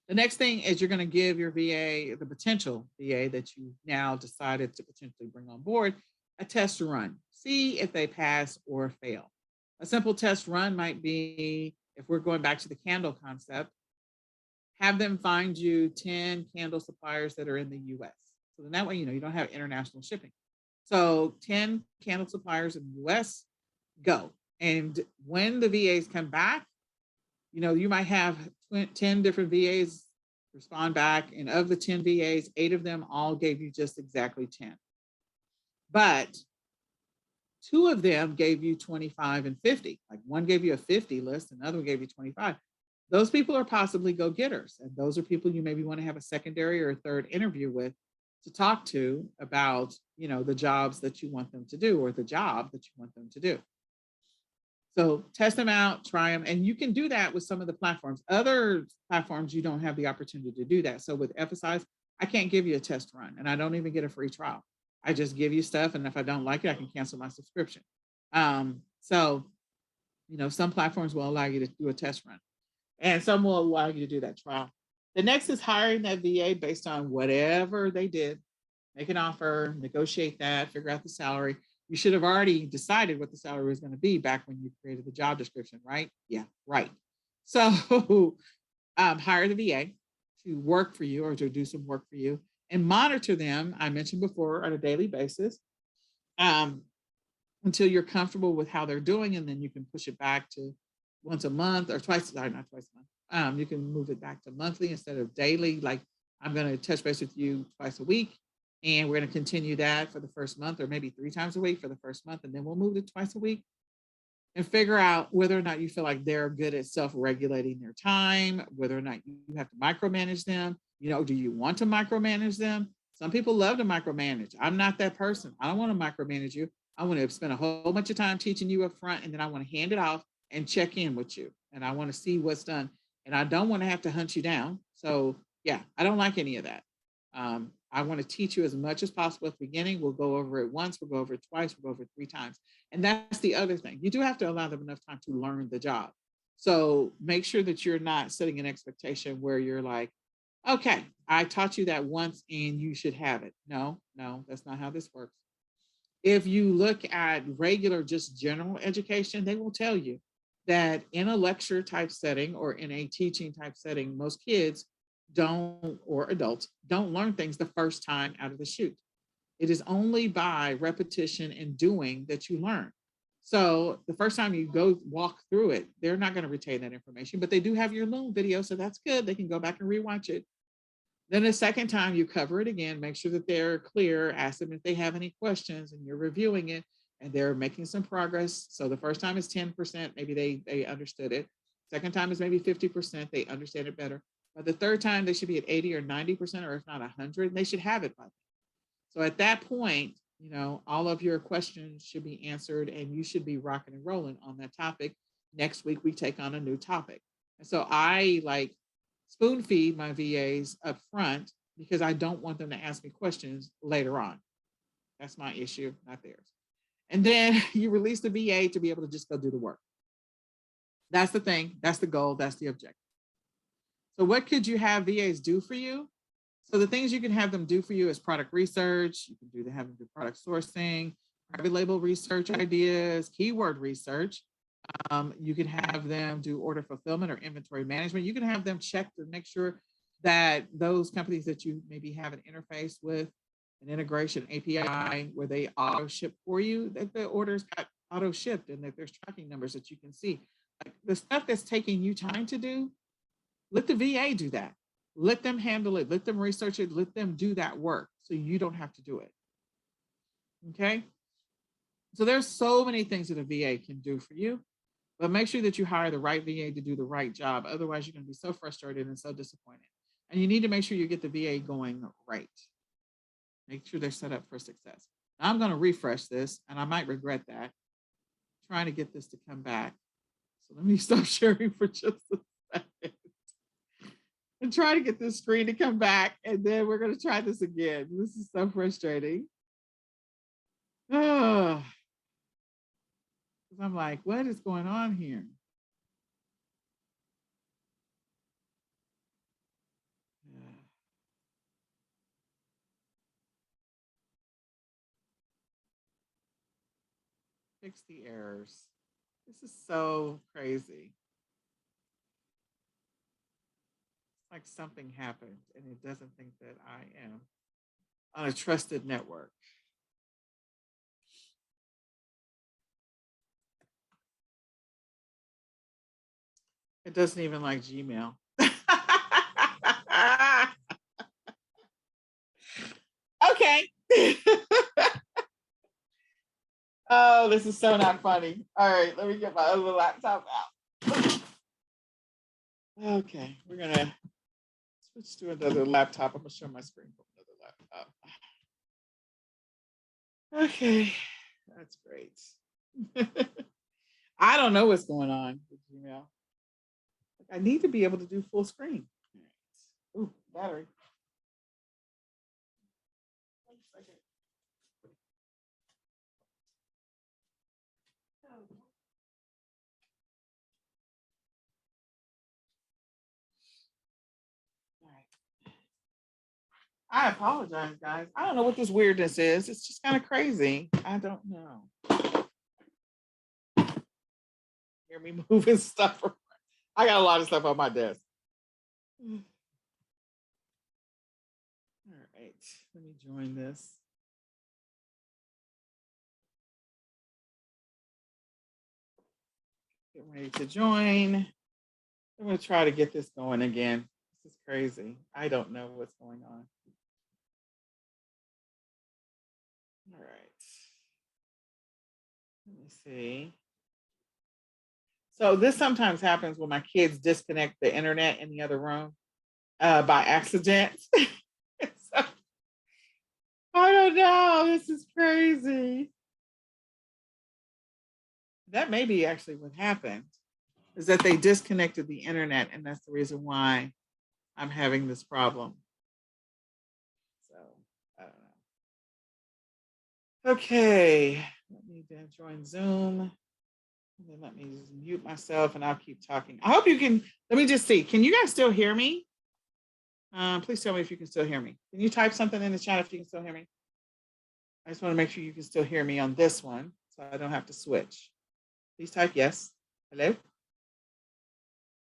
The next thing is you're going to give your VA, the potential VA that you now decided to potentially bring on board, a test run. See if they pass or fail. A simple test run might be, if we're going back to the candle concept, have them find you 10 candle suppliers that are in the US. So then that way, you don't have international shipping. So 10 candle suppliers in the US, go. And when the VAs come back, you might have 10 different VAs respond back. And of the 10 VAs, 8 of them all gave you just exactly 10. But 2 of them gave you 25 and 50. Like one gave you a 50 list, another one gave you 25. Those people are possibly go-getters. And those are people you maybe want to have a secondary or a third interview with to talk to about, the jobs that you want them to do, or the job that you want them to do. So test them out, try them, and you can do that with some of the platforms. Other platforms, you don't have the opportunity to do that. So with FSIs, I can't give you a test run, and I don't even get a free trial. I just give you stuff, and if I don't like it, I can cancel my subscription. So, some platforms will allow you to do a test run, and some will allow you to do that trial. The next is hiring that VA based on whatever they did. Make an offer, negotiate that, figure out the salary. You should have already decided what the salary was going to be back when you created the job description, right? Yeah, right. So hire the VA to work for you or to do some work for you, and monitor them, I mentioned before, on a daily basis until you're comfortable with how they're doing. And then you can push it back to once a month or twice, sorry, not twice a month. You can move it back to monthly instead of daily. Like, I'm going to touch base with you twice a week. And we're going to continue that for the first month, or maybe 3 times a week for the first month. And then we'll move to twice a week and figure out whether or not you feel like they're good at self-regulating their time, whether or not you have to micromanage them. Do you want to micromanage them? Some people love to micromanage. I'm not that person. I don't want to micromanage you. I want to spend a whole bunch of time teaching you up front, and then I want to hand it off and check in with you. And I want to see what's done. And I don't want to have to hunt you down. So yeah, I don't like any of that. I want to teach you as much as possible at the beginning. We'll go over it once, we'll go over it twice, we'll go over it 3 times. And that's the other thing. You do have to allow them enough time to learn the job. So make sure that you're not setting an expectation where you're like, okay, I taught you that once and you should have it. No, that's not how this works. If you look at regular, just general education, they will tell you that in a lecture type setting or in a teaching type setting, most kids or adults don't learn things the first time out of the chute. It is only by repetition and doing that you learn. So the first time you go walk through it, they're not going to retain that information, but they do have your Loom video. So that's good. They can go back and rewatch it. Then the second time you cover it again, make sure that they're clear, ask them if they have any questions, and you're reviewing it and they're making some progress. So the first time is 10%, maybe they understood it. Second time is maybe 50%. They understand it better. By the third time, they should be at 80 or 90%, or if not 100, and they should have it by then. So at that point, you know, all of your questions should be answered and you should be rocking and rolling on that topic. Next week, we take on a new topic. And so I like spoon feed my VAs up front because I don't want them to ask me questions later on. That's my issue, not theirs. And then you release the VA to be able to just go do the work. That's the thing. That's the goal. That's the objective. So what could you have VAs do for you? So the things you can have them do for you is product research. You can have them do product sourcing, private label research ideas, keyword research. You can have them do order fulfillment or inventory management. You can have them check to make sure that those companies that you maybe have an interface with, an integration API where they auto ship for you, that the orders got auto shipped and that there's tracking numbers that you can see. Like the stuff that's taking you time to do, let the VA do that. Let them handle it. Let them research it. Let them do that work so you don't have to do it. Okay. So there's so many things that a VA can do for you, but make sure that you hire the right VA to do the right job. Otherwise, you're going to be so frustrated and so disappointed. And you need to make sure you get the VA going right. Make sure they're set up for success. Now, I'm going to refresh this, and I might regret that. I'm trying to get this to come back. So let me stop sharing for just a second. And try to get this screen to come back, and then we're going to try this again. This is so frustrating. Oh, I'm like, what is going on here? Fix the errors. This is so crazy. It's like something happened, and it doesn't think that I am on a trusted network. It doesn't even like Gmail. Okay. Oh, this is so not funny. All right, let me get my other laptop out. Okay, we're gonna switch to another laptop. I'm gonna show my screen from another laptop. Okay, that's great. I don't know what's going on with Gmail. I need to be able to do full screen. Ooh, battery. I apologize, guys. I don't know what this weirdness is. It's just kind of crazy. I don't know. Hear me moving stuff around. I got a lot of stuff on my desk. All right, let me join this. Get ready to join. I'm going to try to get this going again. This is crazy. I don't know what's going on. All right. Let me see. So this sometimes happens when my kids disconnect the internet in the other room by accident. So, I don't know. This is crazy. That may be actually what happened, is that they disconnected the internet, and that's the reason why I'm having this problem. So I don't know. Okay, let me then join Zoom. And then let me just mute myself and I'll keep talking. I hope you can, let me just see. Can you guys still hear me? Please tell me if you can still hear me. Can you type something in the chat if you can still hear me? I just want to make sure you can still hear me on this one so I don't have to switch. Please type yes. Hello?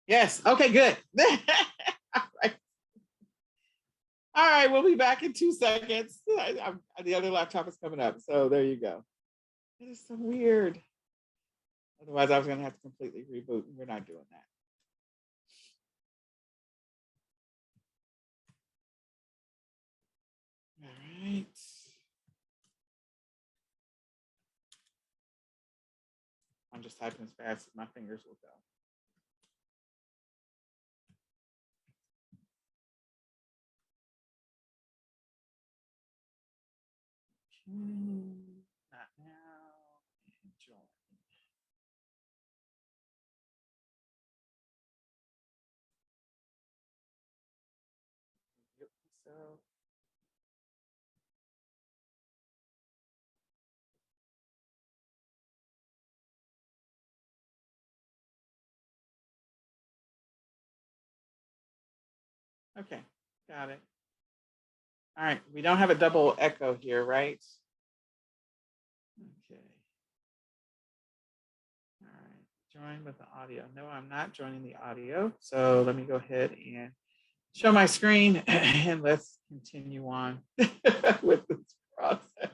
Yes. Okay, good. All right. All right, we'll be back in 2 seconds. The other laptop is coming up. So there you go. It is so weird. Otherwise, I was going to have to completely reboot, and we're not doing that. All right. I'm just typing as fast as my fingers will go. Not now. Join. Yep, so. Okay, got it. All right, we don't have a double echo here, right? Okay. All right, join with the audio. No, I'm not joining the audio. So let me go ahead and show my screen and let's continue on with this process.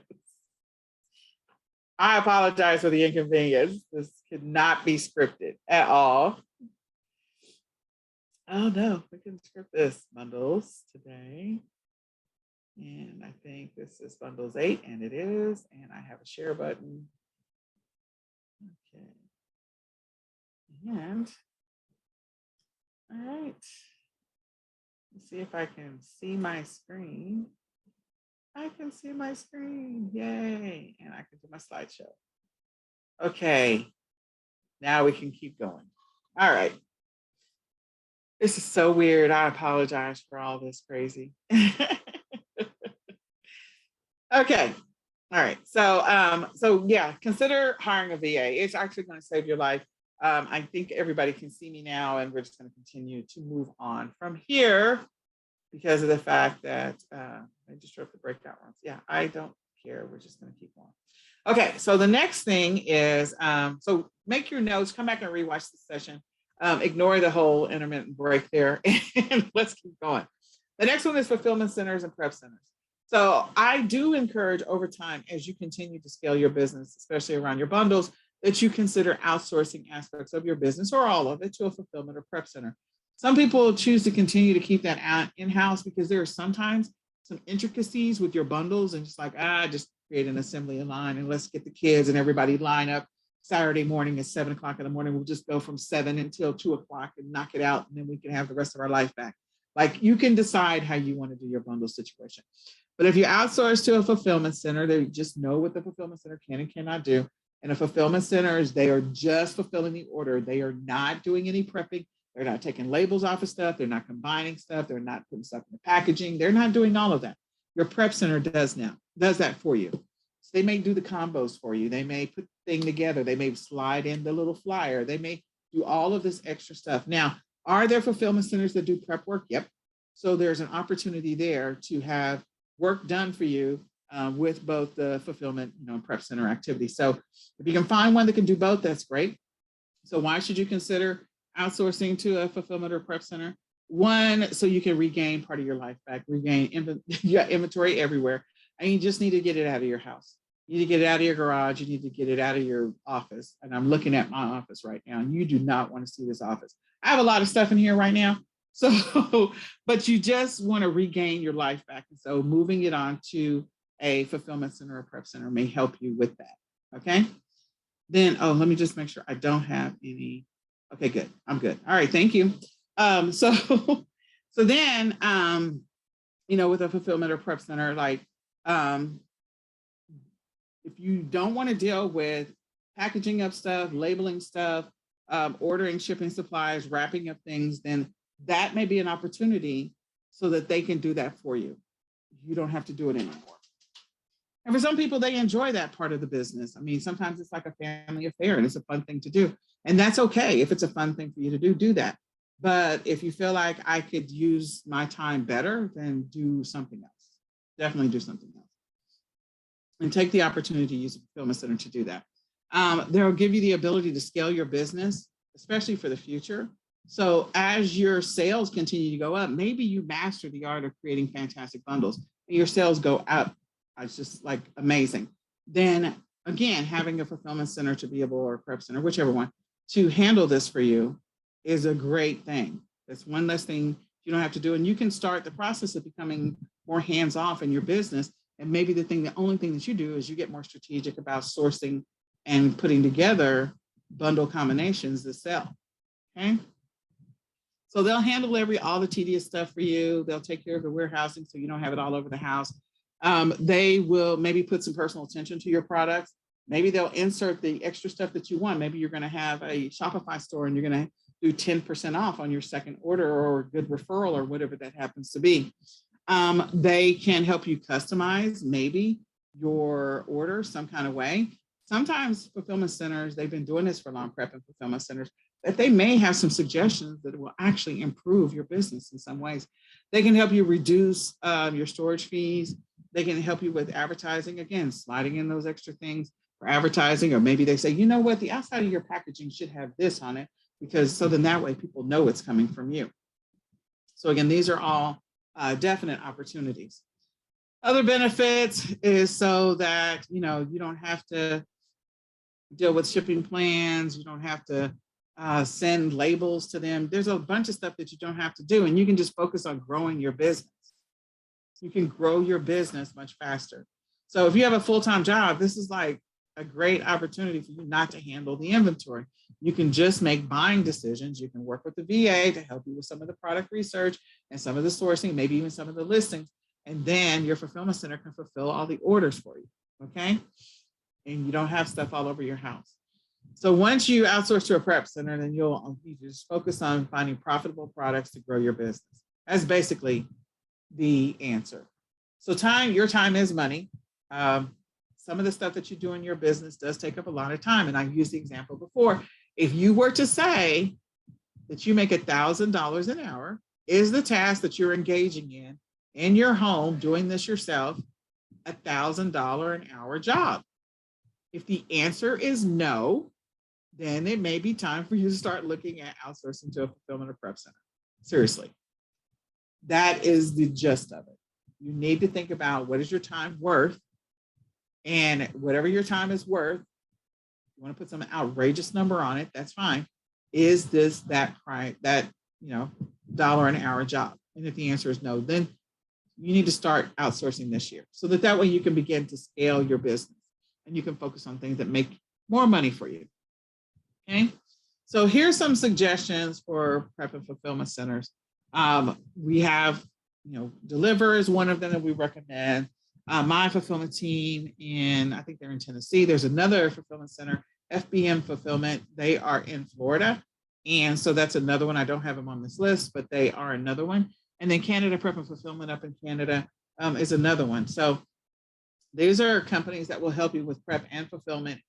I apologize for the inconvenience. This could not be scripted at all. Oh no, we can script this bundles today. And I think this is bundles 8, and it is. And I have a share button. Okay. And all right. Let's see if I can see my screen. I can see my screen. Yay. And I can do my slideshow. Okay. Now we can keep going. All right. This is so weird. I apologize for all this crazy. Okay. All right. So yeah, consider hiring a VA. It's actually going to save your life. I think everybody can see me now, and we're just going to continue to move on from here because of the fact that I just wrote the breakout rooms. Yeah, I don't care. We're just going to keep going. Okay, so the next thing is, so make your notes, come back and rewatch the session. Ignore the whole intermittent break there, and let's keep going. The next one is fulfillment centers and prep centers. So I do encourage over time, as you continue to scale your business, especially around your bundles, that you consider outsourcing aspects of your business or all of it to a fulfillment or prep center. Some people choose to continue to keep that in-house because there are sometimes some intricacies with your bundles and just like, just create an assembly line and let's get the kids and everybody line up Saturday morning at 7 o'clock in the morning. We'll just go from 7 until 2 o'clock and knock it out. And then we can have the rest of our life back. Like you can decide how you want to do your bundle situation. But if you outsource to a fulfillment center, they just know what the fulfillment center can and cannot do. And a fulfillment centers, they are just fulfilling the order. They are not doing any prepping. They're not taking labels off of stuff. They're not combining stuff. They're not putting stuff in the packaging. They're not doing all of that. Your prep center does that for you. So they may do the combos for you. They may put the thing together. They may slide in the little flyer. They may do all of this extra stuff. Now, are there fulfillment centers that do prep work? Yep. So there's an opportunity there to have work done for you with both the fulfillment, prep center activity. So if you can find one that can do both, that's great. So why should you consider outsourcing to a fulfillment or prep center? One, so you can regain part of your life back, regain inventory everywhere. And you just need to get it out of your house. You need to get it out of your garage. You need to get it out of your office. And I'm looking at my office right now, and you do not want to see this office. I have a lot of stuff in here right now. So, but you just want to regain your life back. And so moving it on to a fulfillment center or prep center may help you with that. Okay. Then, let me just make sure I don't have any. Okay, good. I'm good. All right. Thank you. So then, with a fulfillment or prep center, like, if you don't want to deal with packaging up stuff, labeling stuff, ordering shipping supplies, wrapping up things, then that may be an opportunity so that they can do that for you. You don't have to do it anymore. And for some people, they enjoy that part of the business. I mean, sometimes it's like a family affair and it's a fun thing to do. And that's okay. If it's a fun thing for you to do that. But if you feel like I could use my time better, then do something else. Definitely do something else. And take the opportunity to use a fulfillment center to do that. They'll give you the ability to scale your business, especially for the future. So as your sales continue to go up, maybe you master the art of creating fantastic bundles and your sales go up. It's just like amazing. Then again, having a fulfillment center to be able, or a prep center, whichever one, to handle this for you is a great thing. That's one less thing you don't have to do. And you can start the process of becoming more hands-off in your business. And maybe the only thing that you do is you get more strategic about sourcing and putting together bundle combinations that sell. Okay. So they'll handle all the tedious stuff for you. They'll take care of the warehousing so you don't have it all over the house. They will maybe put some personal attention to your products. Maybe they'll insert the extra stuff that you want. Maybe you're going to have a Shopify store and you're going to do 10% off on your second order or a good referral or whatever that happens to be. They can help you customize maybe your order some kind of way. Sometimes fulfillment centers, they've been doing this for long, prep and fulfillment centers, that they may have some suggestions that will actually improve your business in some ways. They can help you reduce your storage fees. They can help you with advertising, again, sliding in those extra things for advertising, or maybe they say, you know what, the outside of your packaging should have this on it, because so then that way people know it's coming from you. So again, these are all definite opportunities. Other benefits is so that, you don't have to deal with shipping plans. You don't have to send labels to them. There's a bunch of stuff that you don't have to do, and you can just focus on growing your business. You can grow your business much faster. So if you have a full-time job, this is like a great opportunity for you not to handle the inventory. You can just make buying decisions. You can work with the VA to help you with some of the product research and some of the sourcing, maybe even some of the listings. And then your fulfillment center can fulfill all the orders for you, okay? And you don't have stuff all over your house. So once you outsource to a prep center, then you just focus on finding profitable products to grow your business. That's basically the answer. So your time is money. Some of the stuff that you do in your business does take up a lot of time. And I used the example before. If you were to say that you make $1,000 an hour is the task that you're engaging in your home, doing this yourself, $1,000 an hour job. If the answer is no, then it may be time for you to start looking at outsourcing to a fulfillment or prep center. Seriously. That is the gist of it. You need to think about what is your time worth, and whatever your time is worth, you want to put some outrageous number on it, that's fine. Is this that dollar an hour job? And if the answer is no, then you need to start outsourcing this year so that way you can begin to scale your business and you can focus on things that make more money for you. Okay. So here's some suggestions for prep and fulfillment centers. We have, Deliver is one of them that we recommend. My fulfillment team I think they're in Tennessee. There's another fulfillment center, FBM Fulfillment. They are in Florida. And so that's another one. I don't have them on this list, but they are another one. And then Canada Prep and Fulfillment up in Canada is another one. So these are companies that will help you with prep and fulfillment.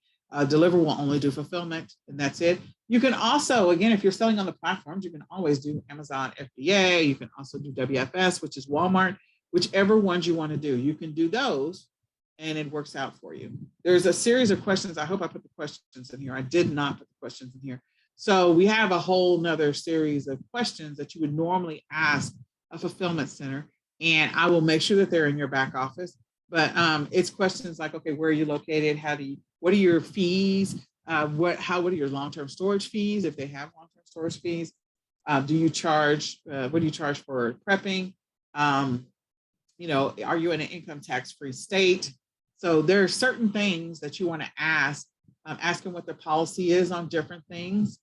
Deliver will only do fulfillment, and that's it. You can also, again, if you're selling on the platforms, you can always do Amazon FBA. You can also do WFS, which is Walmart, whichever ones you want to do. You can do those, and it works out for you. There's a series of questions. I hope I put the questions in here. I did not put the questions in here. So we have a whole nother series of questions that you would normally ask a fulfillment center, and I will make sure that they're in your back office. But it's questions like, okay, where are you located? What are your fees? What are your long-term storage fees? If they have long-term storage fees, what do you charge for prepping? Are you in an income tax-free state? So there are certain things that you want to ask. Ask them what their policy is on different things.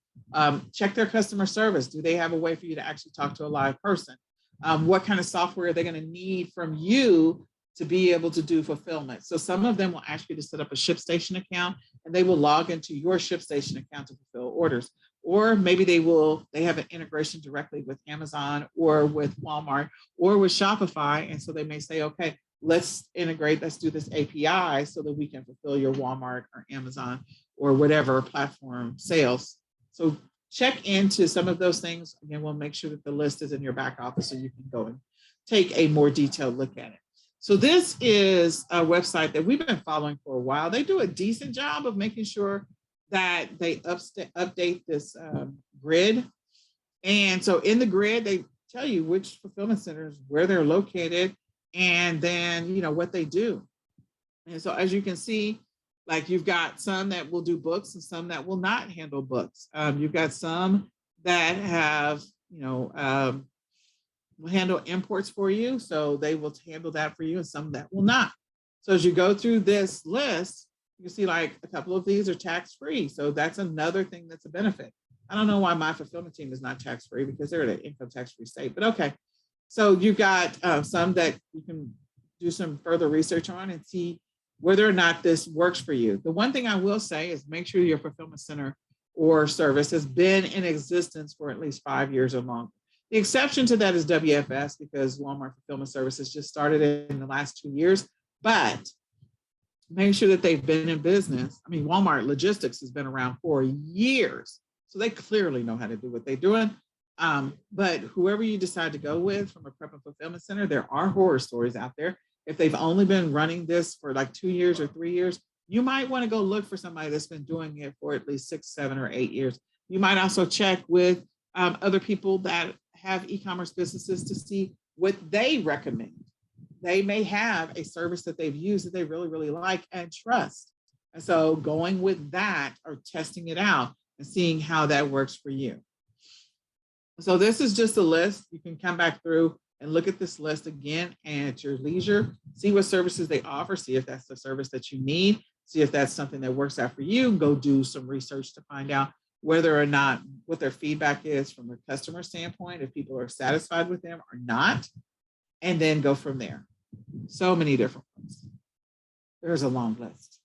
Check their customer service. Do they have a way for you to actually talk to a live person? What kind of software are they going to need from you to be able to do fulfillment? So some of them will ask you to set up a ShipStation account, and they will log into your ShipStation account to fulfill orders. Or maybe they have an integration directly with Amazon or with Walmart or with Shopify. And so they may say, okay, let's do this API so that we can fulfill your Walmart or Amazon or whatever platform sales. So check into some of those things. Again, we'll make sure that the list is in your back office so you can go and take a more detailed look at it. So this is a website that we've been following for a while. They do a decent job of making sure that they update this grid. And so in the grid, they tell you which fulfillment centers, where they're located, and then, what they do. And so as you can see, like you've got some that will do books and some that will not handle books. You've got some that have, will handle imports for you. So they will handle that for you, and some that will not. So as you go through this list, you can see like a couple of these are tax-free. So that's another thing that's a benefit. I don't know why my fulfillment team is not tax-free because they're in an income tax-free state, but okay. So you've got some that you can do some further research on and see whether or not this works for you. The one thing I will say is make sure your fulfillment center or service has been in existence for at least 5 years or longer. The exception to that is WFS, because Walmart Fulfillment Services just started in the last 2 years, but make sure that they've been in business. I mean, Walmart Logistics has been around for years, so they clearly know how to do what they're doing. But whoever you decide to go with from a prep and fulfillment center, there are horror stories out there. If they've only been running this for like 2 years or 3 years, you might want to go look for somebody that's been doing it for at least 6, 7, or 8 years. You might also check with other people that have e-commerce businesses to see what they recommend. They may have a service that they've used that they really, really like and trust. And so going with that or testing it out and seeing how that works for you. So this is just a list. You can come back through and look at this list again at your leisure, see what services they offer, see if that's the service that you need, see if that's something that works out for you, go do some research to find out whether or not what their feedback is from a customer standpoint, if people are satisfied with them or not, and then go from there. So many different ones. There's a long list.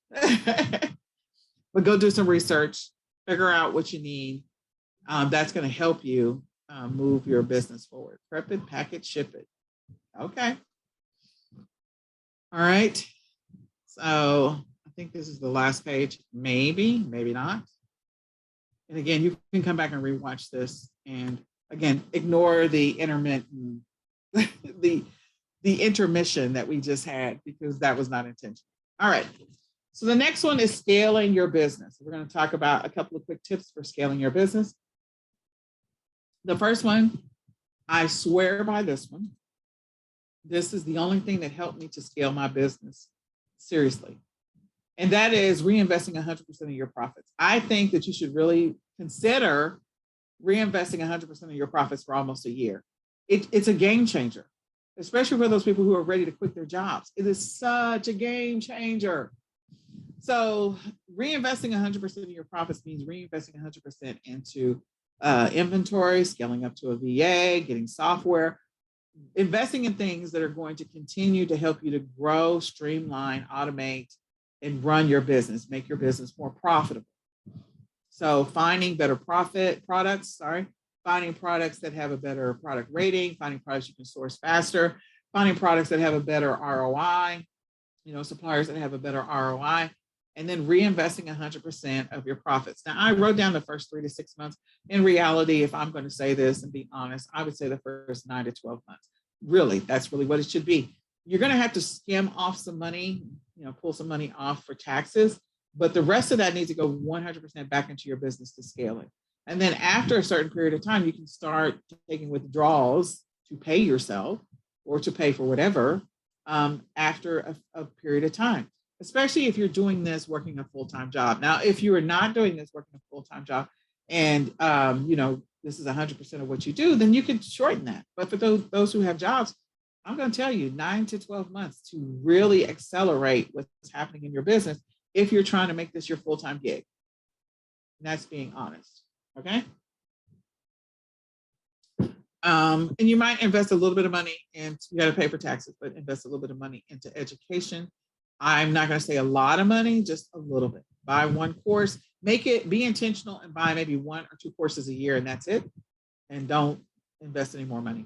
But go do some research, figure out what you need. That's going to help you move your business forward. Prep it, pack it, ship it. Okay. All right. So I think this is the last page. Maybe, maybe not. And again, you can come back and rewatch this. And again, ignore the intermittent, the intermission that we just had, because that was not intentional. All right. So the next one is scaling your business. We're going to talk about a couple of quick tips for scaling your business. The first one, I swear by this one. This is the only thing that helped me to scale my business seriously. And that is reinvesting 100% of your profits. I think that you should really consider reinvesting 100% of your profits for almost a year. It's a game changer, especially for those people who are ready to quit their jobs. It is such a game changer. So reinvesting 100% of your profits means reinvesting 100% into inventory, scaling up to a VA, getting software, investing in things that are going to continue to help you to grow, streamline, automate, and run your business, make your business more profitable. So finding better finding products that have a better product rating, finding products you can source faster, finding products that have a better ROI, suppliers that have a better ROI, and then reinvesting 100% of your profits. Now, I wrote down the first 3 to 6 months. In reality, if I'm going to say this and be honest, I would say the first 9 to 12 months. Really, that's really what it should be. You're going to have to skim off some money, pull some money off for taxes, but the rest of that needs to go 100% back into your business to scale it. And then after a certain period of time, you can start taking withdrawals to pay yourself or to pay for whatever after a period of time, especially if you're doing this working a full-time job. Now, if you are not doing this working a full-time job and, this is 100% of what you do, then you can shorten that. But for those who have jobs, I'm going to tell you 9 to 12 months to really accelerate what's happening in your business if you're trying to make this your full-time gig. And that's being honest. Okay. And you might invest a little bit of money, and you got to pay for taxes, but invest a little bit of money into education. I'm not going to say a lot of money, just a little bit. Buy one course, be intentional and buy maybe 1 or 2 courses a year, and that's it. And don't invest any more money.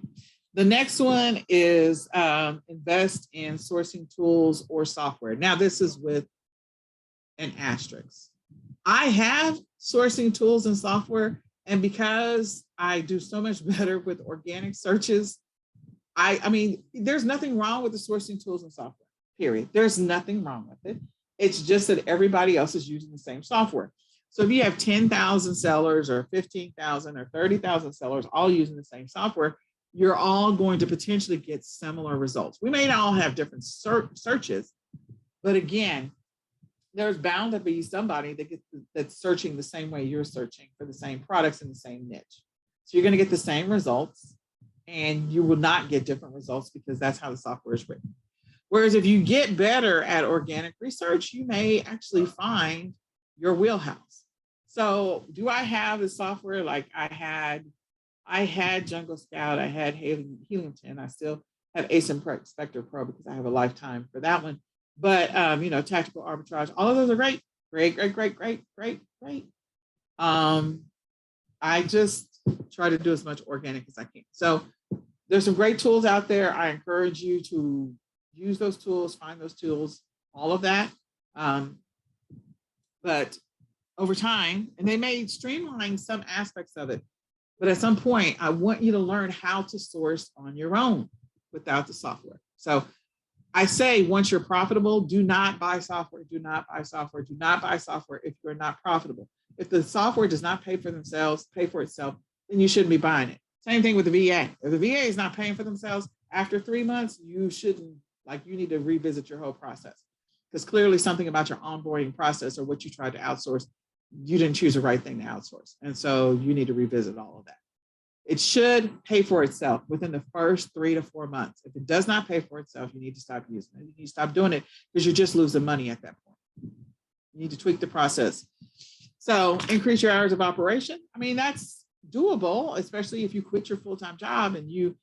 The next one is invest in sourcing tools or software. Now, this is with an asterisk. I have sourcing tools and software, and because I do so much better with organic searches, I mean, there's nothing wrong with the sourcing tools and software, period. There's nothing wrong with it. It's just that everybody else is using the same software. So if you have 10,000 sellers or 15,000 or 30,000 sellers all using the same software, you're all going to potentially get similar results. We may not all have different searches, but again, there's bound to be somebody that's searching the same way you're searching for the same products in the same niche. So you're going to get the same results, and you will not get different results because that's how the software is written. Whereas if you get better at organic research, you may actually find your wheelhouse. So do I have the software? Like I had Jungle Scout, I had Helium 10, I still have ASIM Spectre Pro because I have a lifetime for that one. But tactical arbitrage, all of those are great. Great. I just try to do as much organic as I can. So there's some great tools out there. I encourage you to use those tools, find those tools, all of that. But over time, and they may streamline some aspects of it, but at some point, I want you to learn how to source on your own without the software. So I say, once you're profitable, do not buy software, do not buy software, do not buy software if you're not profitable. If the software does not pay for itself, then you shouldn't be buying it. Same thing with the VA. If the VA is not paying for themselves after 3 months, you need to revisit your whole process. Because clearly something about your onboarding process or what you tried to outsource, you didn't choose the right thing to outsource. And so you need to revisit all of that. It should pay for itself within the first 3 to 4 months. If it does not pay for itself, you need to stop using it. You need to stop doing it because you're just losing money at that point. You need to tweak the process. So increase your hours of operation. I mean, that's doable, especially if you quit your full-time job and you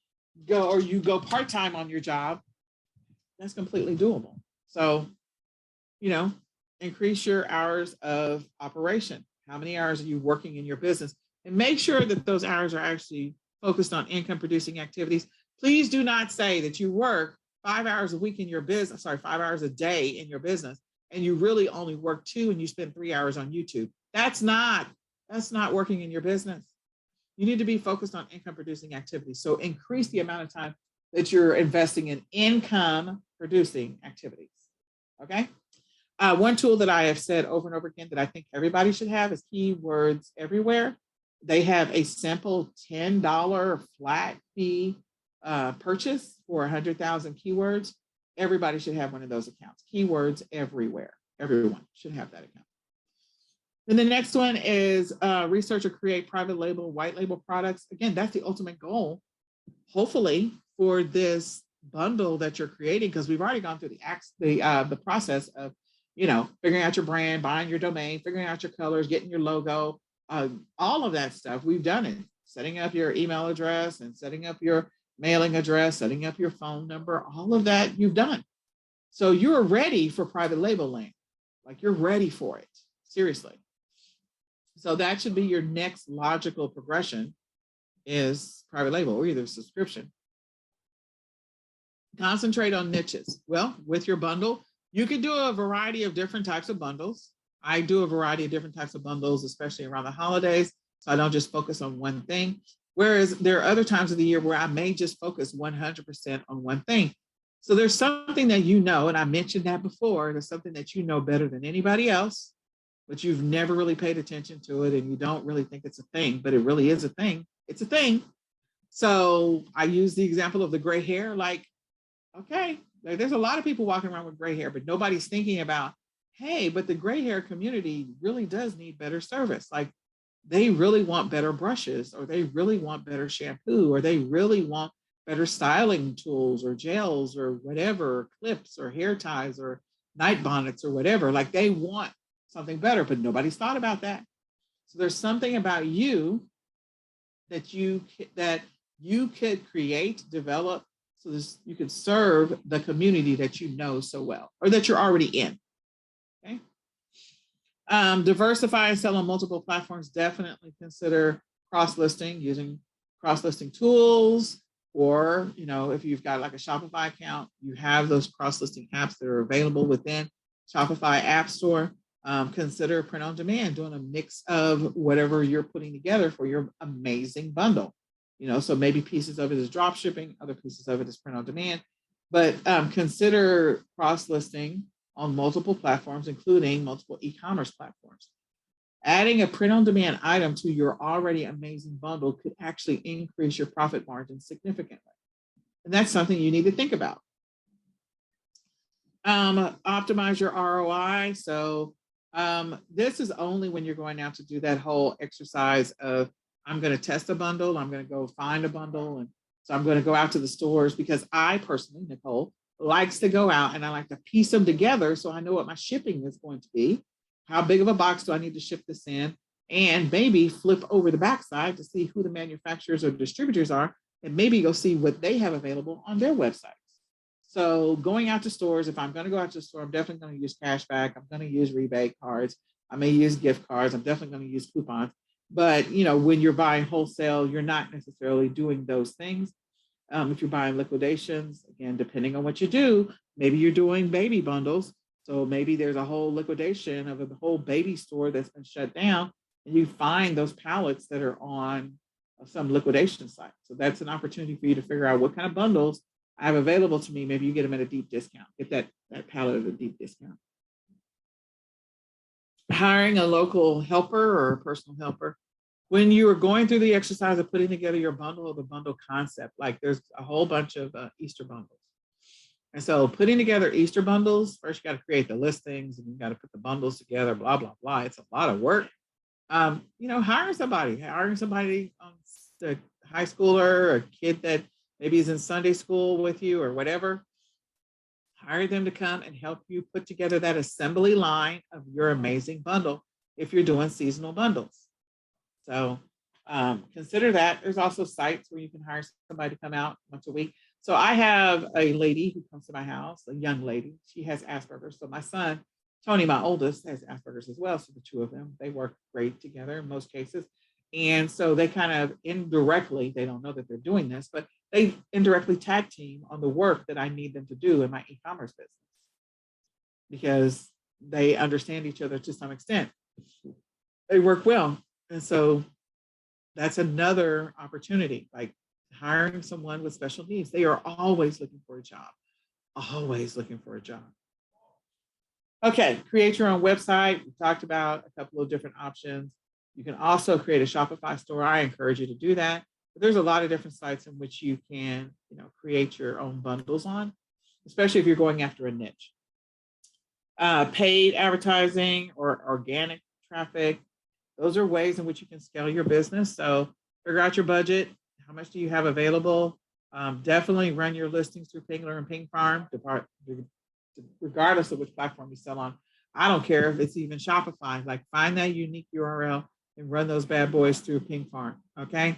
go part-time on your job. That's completely doable. So, increase your hours of operation. How many hours are you working in your business? And make sure that those hours are actually focused on income producing activities. Please do not say that you work 5 hours a week in your business, 5 hours a day in your business, and you really only work 2 and you spend 3 hours on YouTube. That's not working in your business. You need to be focused on income producing activities. So increase the amount of time that you're investing in income producing activities. Okay. One tool that I have said over and over again that I think everybody should have is Keywords Everywhere. They have a simple $10 flat fee purchase for 100,000 keywords. Everybody should have one of those accounts. Keywords Everywhere. Everyone should have that account. Then the next one is research or create private label, white label products. Again, that's the ultimate goal, hopefully, for this bundle that you're creating, because we've already gone through the process of figuring out your brand, buying your domain, figuring out your colors, getting your logo, all of that stuff. We've done it. Setting up your email address and setting up your mailing address, setting up your phone number, all of that you've done. So you're ready for private label land. Like, you're ready for it, seriously. So that should be your next logical progression, is private label or either subscription. Concentrate on niches. Well, with your bundle, you can do a variety of different types of bundles. I do a variety of different types of bundles, especially around the holidays. So I don't just focus on one thing. Whereas there are other times of the year where I may just focus 100% on one thing. So there's something that and I mentioned that before, there's something that you know better than anybody else, but you've never really paid attention to it and you don't really think it's a thing, but it really is a thing. It's a thing. So I use the example of the gray hair. Okay, there's a lot of people walking around with gray hair, but nobody's thinking about, hey, but the gray hair community really does need better service. They really want better brushes, or they really want better shampoo, or they really want better styling tools or gels or whatever, or clips or hair ties or night bonnets or whatever. They want something better, but nobody's thought about that. So there's something about you that you could create, develop, so you could serve the community that you know so well, or that you're already in. Okay. Diversify and sell on multiple platforms. Definitely consider cross-listing, using cross-listing tools, or if you've got a Shopify account, you have those cross-listing apps that are available within Shopify App Store. Consider print on demand, doing a mix of whatever you're putting together for your amazing bundle. So maybe pieces of it is drop shipping, other pieces of it is print on demand, but consider cross-listing on multiple platforms, including multiple e-commerce platforms. Adding a print on demand item to your already amazing bundle could actually increase your profit margin significantly. And that's something you need to think about. Optimize your ROI. So this is only when you're going out to do that whole exercise of, I'm going to test a bundle, I'm going to go find a bundle. And so I'm going to go out to the stores, because I personally, Nicole, likes to go out and I like to piece them together so I know what my shipping is going to be. How big of a box do I need to ship this in? And maybe flip over the backside to see who the manufacturers or distributors are, and maybe go see what they have available on their websites. So going out to stores, if I'm going to go out to the store, I'm definitely going to use cashback. I'm going to use rebate cards. I may use gift cards. I'm definitely going to use coupons. But when you're buying wholesale, you're not necessarily doing those things. If you're buying liquidations, again, depending on what you do, maybe you're doing baby bundles. So maybe there's a whole liquidation of a whole baby store that's been shut down, and you find those pallets that are on some liquidation site. So that's an opportunity for you to figure out what kind of bundles I have available to me. Maybe you get them at a deep discount. Get that pallet at a deep discount. Hiring a local helper or a personal helper. When you are going through the exercise of putting together your bundle or the bundle concept, like there's a whole bunch of Easter bundles. And so putting together Easter bundles, first you got to create the listings and you got to put the bundles together, blah, blah, blah. It's a lot of work. Hiring somebody, a high schooler or a kid that maybe is in Sunday school with you or whatever. Hire them to come and help you put together that assembly line of your amazing bundle if you're doing seasonal bundles. So consider that. There's also sites where you can hire somebody to come out once a week. So I have a lady who comes to my house, a young lady. She has Asperger's. So my son, Tony, my oldest, has Asperger's as well. So the two of them, they work great together in most cases. And so they kind of indirectly, they don't know that they're doing this, but they indirectly tag team on the work that I need them to do in my e-commerce business because they understand each other to some extent. They work well. And so that's another opportunity, like hiring someone with special needs. They are always looking for a job, always looking for a job. Okay, create your own website. We talked about a couple of different options. You can also create a Shopify store. I encourage you to do that. But there's a lot of different sites in which you can, create your own bundles on, especially if you're going after a niche. Paid advertising or organic traffic. Those are ways in which you can scale your business. So figure out your budget. How much do you have available? Definitely run your listings through Pingler and Ping Farm, regardless of which platform you sell on. I don't care if it's even Shopify. Like find that unique URL and run those bad boys through Ping Farm. Okay,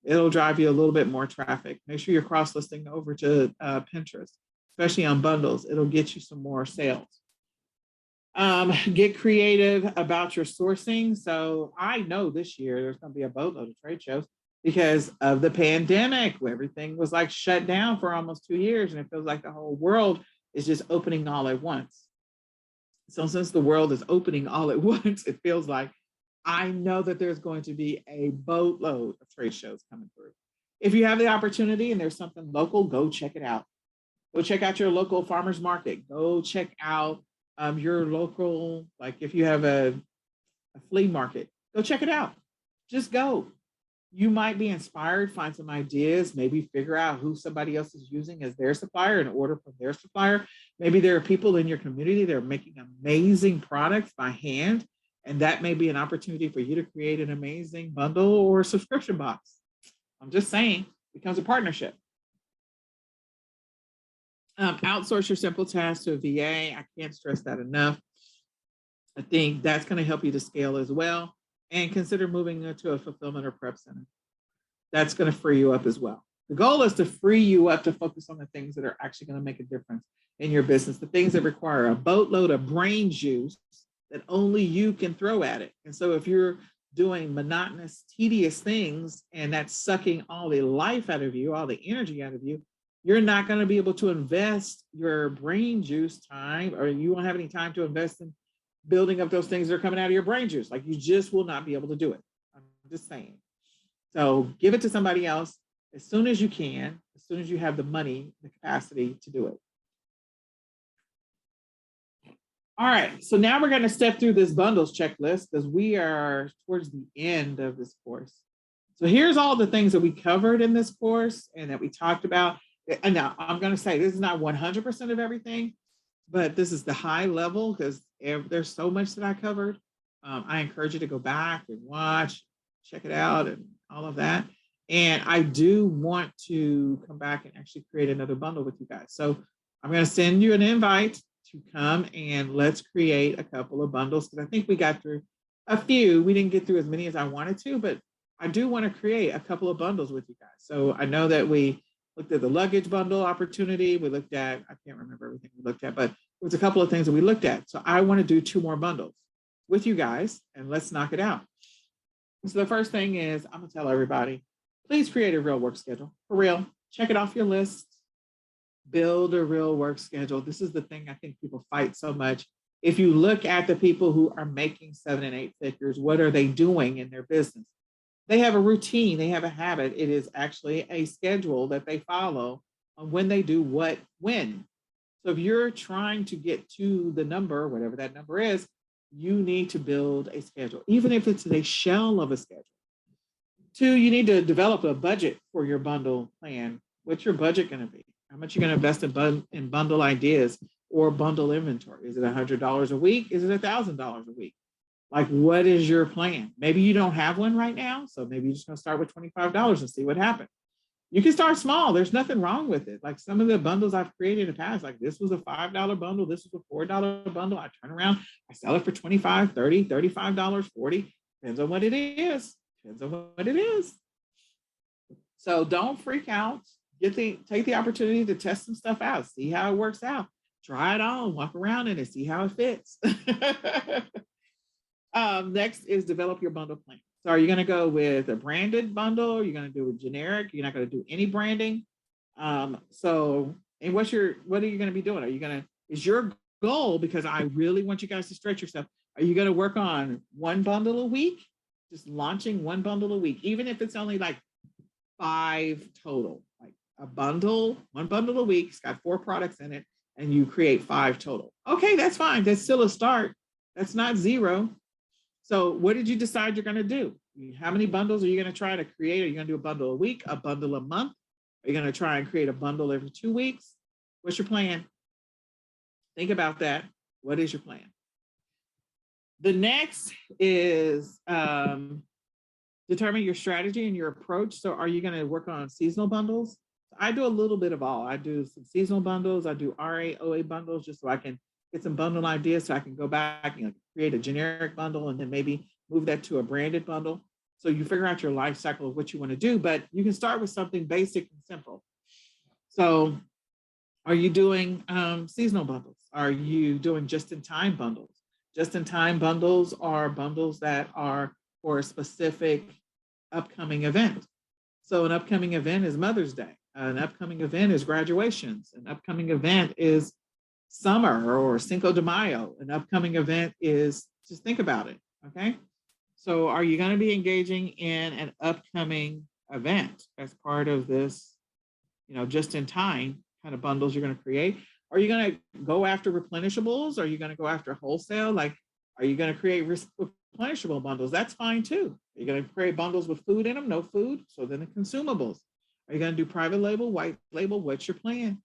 it'll drive you a little bit more traffic. Make sure you're cross-listing over to Pinterest, especially on bundles. It'll get you some more sales. Get creative about your sourcing. So I know this year there's going to be a boatload of trade shows because of the pandemic, where everything was like shut down for almost 2 years. And it feels like the whole world is just opening all at once. So since the world is opening all at once, it feels like I know that there's going to be a boatload of trade shows coming through. If you have the opportunity and there's something local, go check it out. Go check out your local farmers market. Go check out your local, like if you have a flea market, go check it out. Just go. You might be inspired, find some ideas, maybe figure out who somebody else is using as their supplier and order from their supplier. Maybe there are people in your community that are making amazing products by hand, and that may be an opportunity for you to create an amazing bundle or subscription box. I'm just saying, it becomes a partnership. Outsource your simple tasks to a VA. I can't stress that enough. I think that's going to help you to scale as well. And consider moving into a fulfillment or prep center. That's going to free you up as well. The goal is to free you up to focus on the things that are actually going to make a difference in your business, the things that require a boatload of brain juice that only you can throw at it. And so if you're doing monotonous, tedious things, and that's sucking all the life out of you, all the energy out of you, you're not going to be able to invest your brain juice time, or you won't have any time to invest in building up those things that are coming out of your brain juice. Like you just will not be able to do it. I'm just saying. So give it to somebody else as soon as you can, as soon as you have the money, the capacity to do it. All right, so now we're going to step through this bundles checklist because we are towards the end of this course. So here's all the things that we covered in this course and that we talked about. And now I'm going to say this is not 100% of everything, but this is the high level because there's so much that I covered. I encourage you to go back and watch, check it out and all of that. And I do want to come back and actually create another bundle with you guys. So I'm going to send you an invite to come and let's create a couple of bundles because I think we got through a few. We didn't get through as many as I wanted to, but I do want to create a couple of bundles with you guys. So I know that we looked at the luggage bundle opportunity. We looked at, I can't remember everything we looked at, but there was a couple of things that we looked at. So I want to do 2 more bundles with you guys, and let's knock it out. So the first thing is, I'm gonna tell everybody, please create a real work schedule. For real, check it off your list. Build a real work schedule. This is the thing I think people fight so much. If you look at the people who are making 7 and 8 figures, what are they doing in their business? They have a routine, they have a habit. It is actually a schedule that they follow on when they do what, when. So if you're trying to get to the number, whatever that number is, you need to build a schedule, even if it's a shell of a schedule. 2, you need to develop a budget for your bundle plan. What's your budget going to be? How much you're going to invest in bundle ideas or bundle inventory? Is it $100 a week? Is it $1,000 a week? Like, what is your plan? Maybe you don't have one right now. So maybe you're just going to start with $25 and see what happens. You can start small. There's nothing wrong with it. Like some of the bundles I've created in the past, like this was a $5 bundle. This was a $4 bundle. I turn around, I sell it for $25, $30, $35, $40. Depends on what it is. Depends on what it is. So don't freak out. Take the opportunity to test some stuff out. See how it works out. Try it on, walk around in it, see how it fits. Next is develop your bundle plan. So are you going to go with a branded bundle? Are you going to do a generic? You're not going to do any branding. And what are you going to be doing? Is your goal, because I really want you guys to stretch yourself, are you going to work on 1 bundle a week? Just launching 1 bundle a week, even if it's only like 5 total, like a bundle, 1 bundle a week. It's got 4 products in it and you create 5 total. Okay, that's fine. That's still a start. That's not 0. So what did you decide you're going to do? How many bundles are you going to try to create? Are you going to do a bundle a week, a bundle a month? Are you going to try and create a bundle every 2 weeks? What's your plan? Think about that. What is your plan? The next is determine your strategy and your approach. So are you going to work on seasonal bundles? I do a little bit of all. I do some seasonal bundles. I do RA, OA bundles just so I can get some bundle ideas so I can go back and create a generic bundle and then maybe move that to a branded bundle. So you figure out your life cycle of what you want to do, but you can start with something basic and simple. So are you doing seasonal bundles? Are you doing just-in-time bundles? Just-in-time bundles are bundles that are for a specific upcoming event. So an upcoming event is Mother's Day. An upcoming event is graduations. An upcoming event is summer or Cinco de Mayo. An upcoming event is, just think about it, okay? So are you going to be engaging in an upcoming event as part of this, just in time kind of bundles you're going to create? Are you going to go after replenishables? Are you going to go after wholesale? Like, are you going to create replenishable bundles? That's fine too. Are you going to create bundles with food in them? No food. So then the consumables. Are you going to do private label, white label? What's your plan?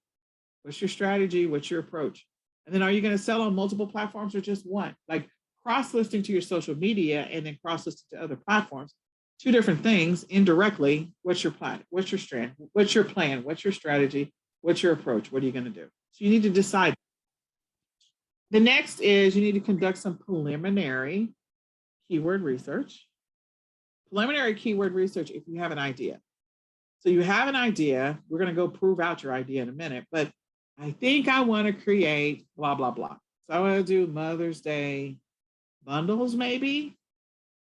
What's your strategy? What's your approach? And then are you going to sell on multiple platforms or just one? Like cross-listing to your social media and then cross-listing to other platforms. 2 different things indirectly. What's your plan? What's your strand? What's your plan? What's your strategy? What's your approach? What are you going to do? So you need to decide. The next is you need to conduct some preliminary keyword research. Preliminary keyword research if you have an idea. So you have an idea. We're going to go prove out your idea in a minute, but I think I want to create blah, blah, blah. So I want to do Mother's Day bundles maybe.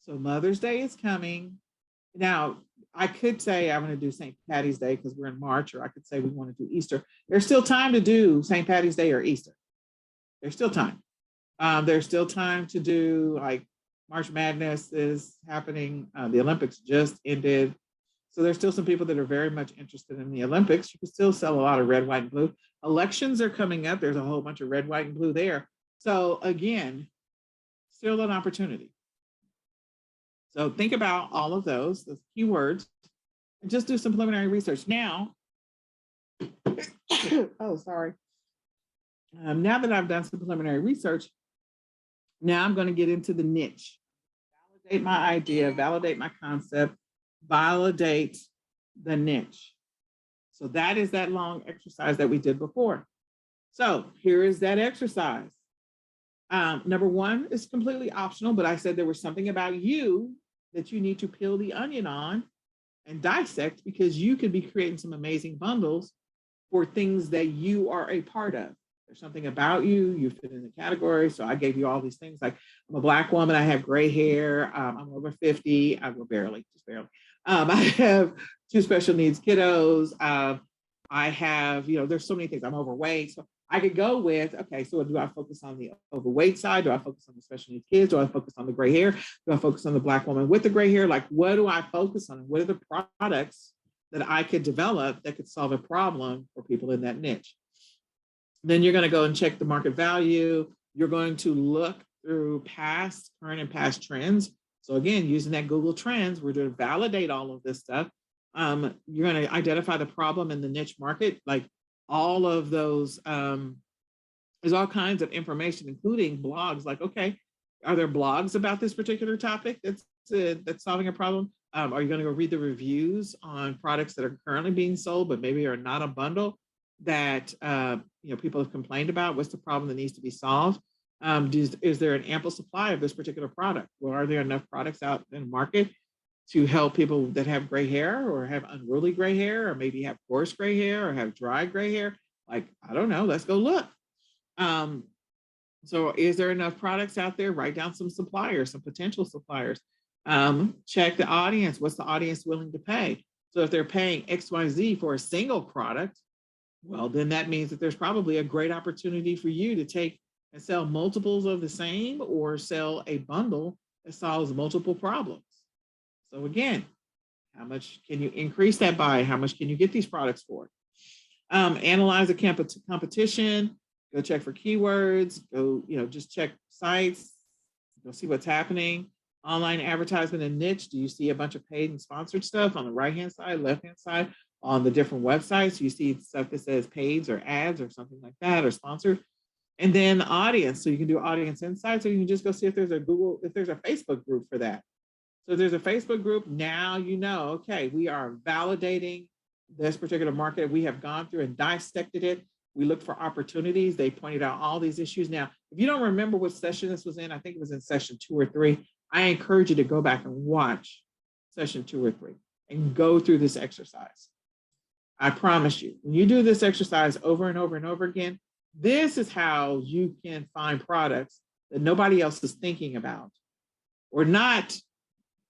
So Mother's Day is coming. Now, I could say I'm going to do St. Patty's Day because we're in March, or I could say we want to do Easter. There's still time to do St. Patty's Day or Easter. There's still time. There's still time to do, like, March Madness is happening. The Olympics just ended. So there's still some people that are very much interested in the Olympics. You can still sell a lot of red, white, and blue. Elections are coming up. There's a whole bunch of red, white, and blue there. So again, still an opportunity. So think about all of those keywords, and just do some preliminary research. Now, oh, sorry. Now that I've done some preliminary research, now I'm going to get into the niche. Validate my idea, validate my concept, validate the niche. So that is that long exercise that we did before. So here is that exercise. Number 1 is completely optional, but I said there was something about you that you need to peel the onion on and dissect, because you could be creating some amazing bundles for things that you are a part of. There's something about you, you fit in the category. So I gave you all these things like, I'm a Black woman, I have gray hair, I'm over 50, I will barely, just barely. I have 2 special needs kiddos. I have, there's so many things. I'm overweight. So I could go with, okay, so do I focus on the overweight side? Do I focus on the special needs kids? Do I focus on the gray hair? Do I focus on the Black woman with the gray hair? Like, what do I focus on? What are the products that I could develop that could solve a problem for people in that niche? Then you're going to go and check the market value. You're going to look through current and past trends. So again, using that Google Trends, we're going to validate all of this stuff. You're going to identify the problem in the niche market, like all of those. There's all kinds of information, including blogs. Like, okay, are there blogs about this particular topic that's solving a problem? Are you going to go read the reviews on products that are currently being sold, but maybe are not a bundle that people have complained about? What's the problem that needs to be solved? Is there an ample supply of this particular product? Well, are there enough products out in the market to help people that have gray hair or have unruly gray hair, or maybe have coarse gray hair or have dry gray hair? Like, I don't know, let's go look. So is there enough products out there? Write down some suppliers, some potential suppliers. Check the audience. What's the audience willing to pay? So if they're paying XYZ for a single product, well, then that means that there's probably a great opportunity for you to take and sell multiples of the same, or sell a bundle that solves multiple problems. So again, how much can you increase that by? How much can you get these products for? Analyze the competition, go check for keywords, go, just check sites, go see what's happening. Online advertisement and niche. Do you see a bunch of paid and sponsored stuff on the right-hand side, left-hand side, on the different websites? You see stuff that says paid or ads or something like that, or sponsored. And then the audience. So you can do audience insights, or you can just go see if there's a Facebook group for that. So if there's a Facebook group, now okay, we are validating this particular market. We have gone through and dissected it. We looked for opportunities. They pointed out all these issues. Now, if you don't remember what session this was in, I think it was in session 2 or 3. I encourage you to go back and watch session 2 or 3 and go through this exercise. I promise you, when you do this exercise over and over and over again, this is how you can find products that nobody else is thinking about, or not,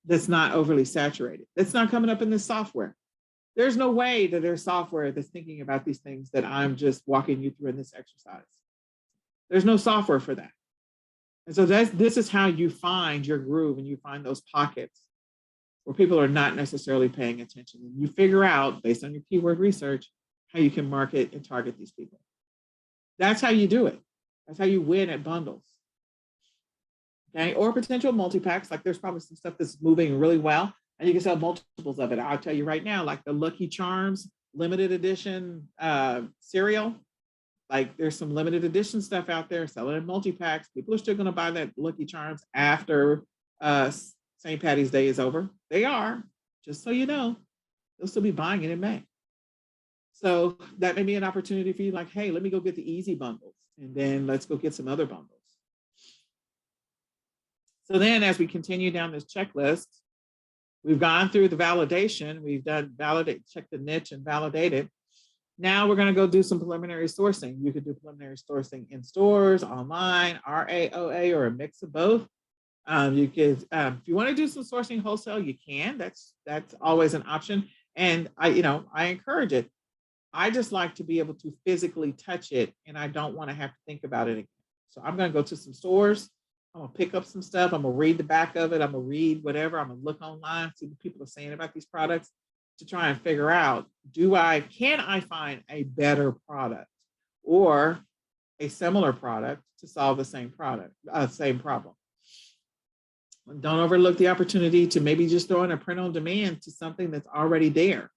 that's not overly saturated. That's not coming up in this software. There's no way that there's software that's thinking about these things that I'm just walking you through in this exercise. There's no software for that. And so this is how you find your groove, and you find those pockets where people are not necessarily paying attention. And you figure out, based on your keyword research, how you can market and target these people. That's how you do it. That's how you win at bundles. Okay, or potential multi-packs. Like, there's probably some stuff that's moving really well, and you can sell multiples of it. I'll tell you right now, like the Lucky Charms limited edition cereal. Like, there's some limited edition stuff out there selling in multi-packs. People are still going to buy that Lucky Charms after St. Patty's Day is over. They are, just so you know, they'll still be buying it in May. So that may be an opportunity for you, like, hey, let me go get the easy bundles, and then let's go get some other bundles. So then, as we continue down this checklist, we've gone through the validation. We've done check the niche and validate it. Now we're going to go do some preliminary sourcing. You could do preliminary sourcing in stores, online, RAOA, or a mix of both. You could, if you want to do some sourcing wholesale, you can. That's always an option. And I encourage it. I just like to be able to physically touch it, and I don't want to have to think about it again. So I'm going to go to some stores. I'm going to pick up some stuff. I'm going to read the back of it. I'm going to read whatever. I'm going to look online, see what people are saying about these products, to try and figure out, can I find a better product or a similar product to solve the same problem. Don't overlook the opportunity to maybe just throw in a print on demand to something that's already there.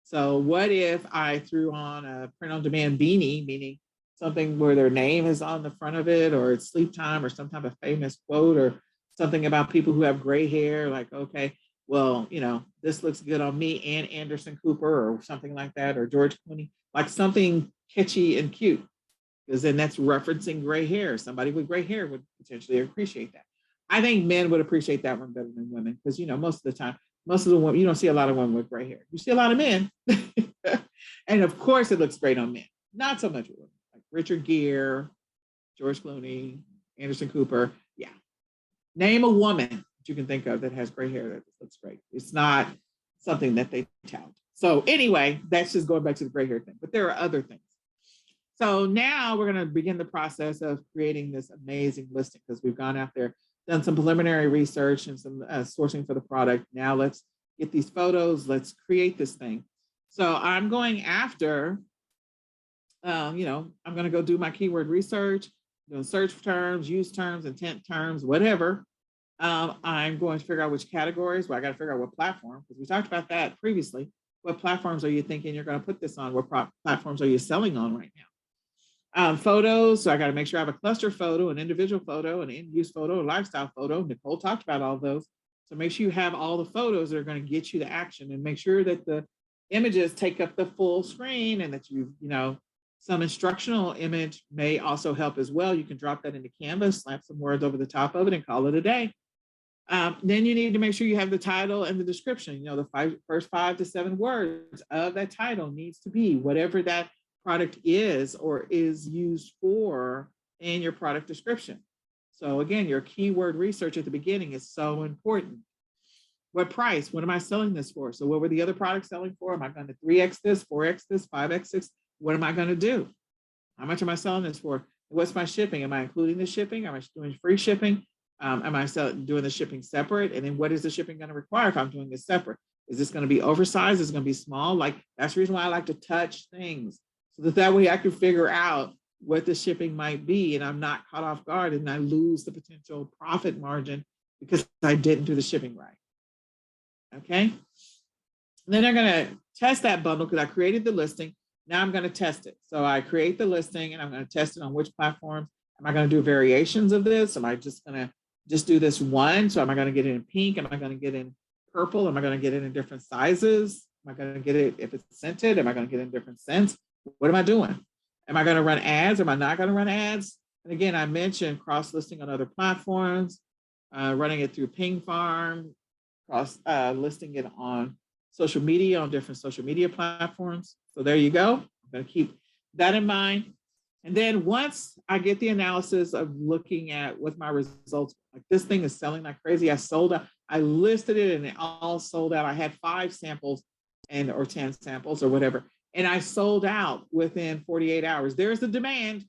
So what if I threw on a print on demand beanie, meaning something where their name is on the front of it, or it's sleep time, or some type of famous quote, or something about people who have gray hair, like, okay, well, this looks good on me and Anderson Cooper, or something like that, or George Clooney, like something kitschy and cute, because then that's referencing gray hair. Somebody with gray hair would potentially appreciate that. I think men would appreciate that one better than women because, most of the time, most of the women, you don't see a lot of women with gray hair. You see a lot of men. And of course, it looks great on men. Not so much with women, like Richard Gere, George Clooney, Anderson Cooper. Yeah. Name a woman that you can think of that has gray hair that looks great. It's not something that they tout. So anyway, that's just going back to the gray hair thing. But there are other things. So now we're going to begin the process of creating this amazing listing because we've gone out there, done some preliminary research and some sourcing for the product. Now let's get these photos. Let's create this thing. So I'm going after, I'm going to go do my keyword research, doing search terms, use terms, intent terms, whatever. I'm going to figure out which categories. Well, I got to figure out what platform, because we talked about that previously. What platforms are you thinking you're going to put this on? What platforms are you selling on right now? Photos. So I got to make sure I have a cluster photo, an individual photo, an in-use photo, a lifestyle photo. Nicole talked about all those. So make sure you have all the photos that are going to get you the action, and make sure that the images take up the full screen, and that some instructional image may also help as well. You can drop that into Canvas, slap some words over the top of it, and call it a day. Then you need to make sure you have the title and the description. The first 5 to 7 words of that title needs to be whatever that product is or is used for in your product description. So again, your keyword research at the beginning is so important. What price? What am I selling this for? So what were the other products selling for? Am I going to 3X this, 4X this, 5X this? What am I going to do? How much am I selling this for? What's my shipping? Am I including the shipping? Am I doing free shipping? Am I doing the shipping separate? And then what is the shipping going to require if I'm doing this separate? Is this going to be oversized? Is it going to be small? That's the reason why I like to touch things, so that way I can figure out what the shipping might be, and I'm not caught off guard and I lose the potential profit margin because I didn't do the shipping right. Okay. And then I'm going to test that bundle because I created the listing. Now I'm going to test it. So I create the listing and I'm going to test it on which platforms. Am I going to do variations of this? Am I just going to do this one? So am I going to get it in pink? Am I going to get it in purple? Am I going to get it in different sizes? Am I going to get it if it's scented? Am I going to get it in different scents? What am I doing? Am I going to run ads? Am I not going to run ads? And again, I mentioned cross listing on other platforms, running it through Ping Farm, cross listing it on social media, on different social media platforms. So there you go. I'm going to keep that in mind. And then once I get the analysis of looking at what my results, like this thing is selling like crazy. I sold out. I listed it and it all sold out. I had 5 samples or 10 samples or whatever. And I sold out within 48 hours. There's the demand.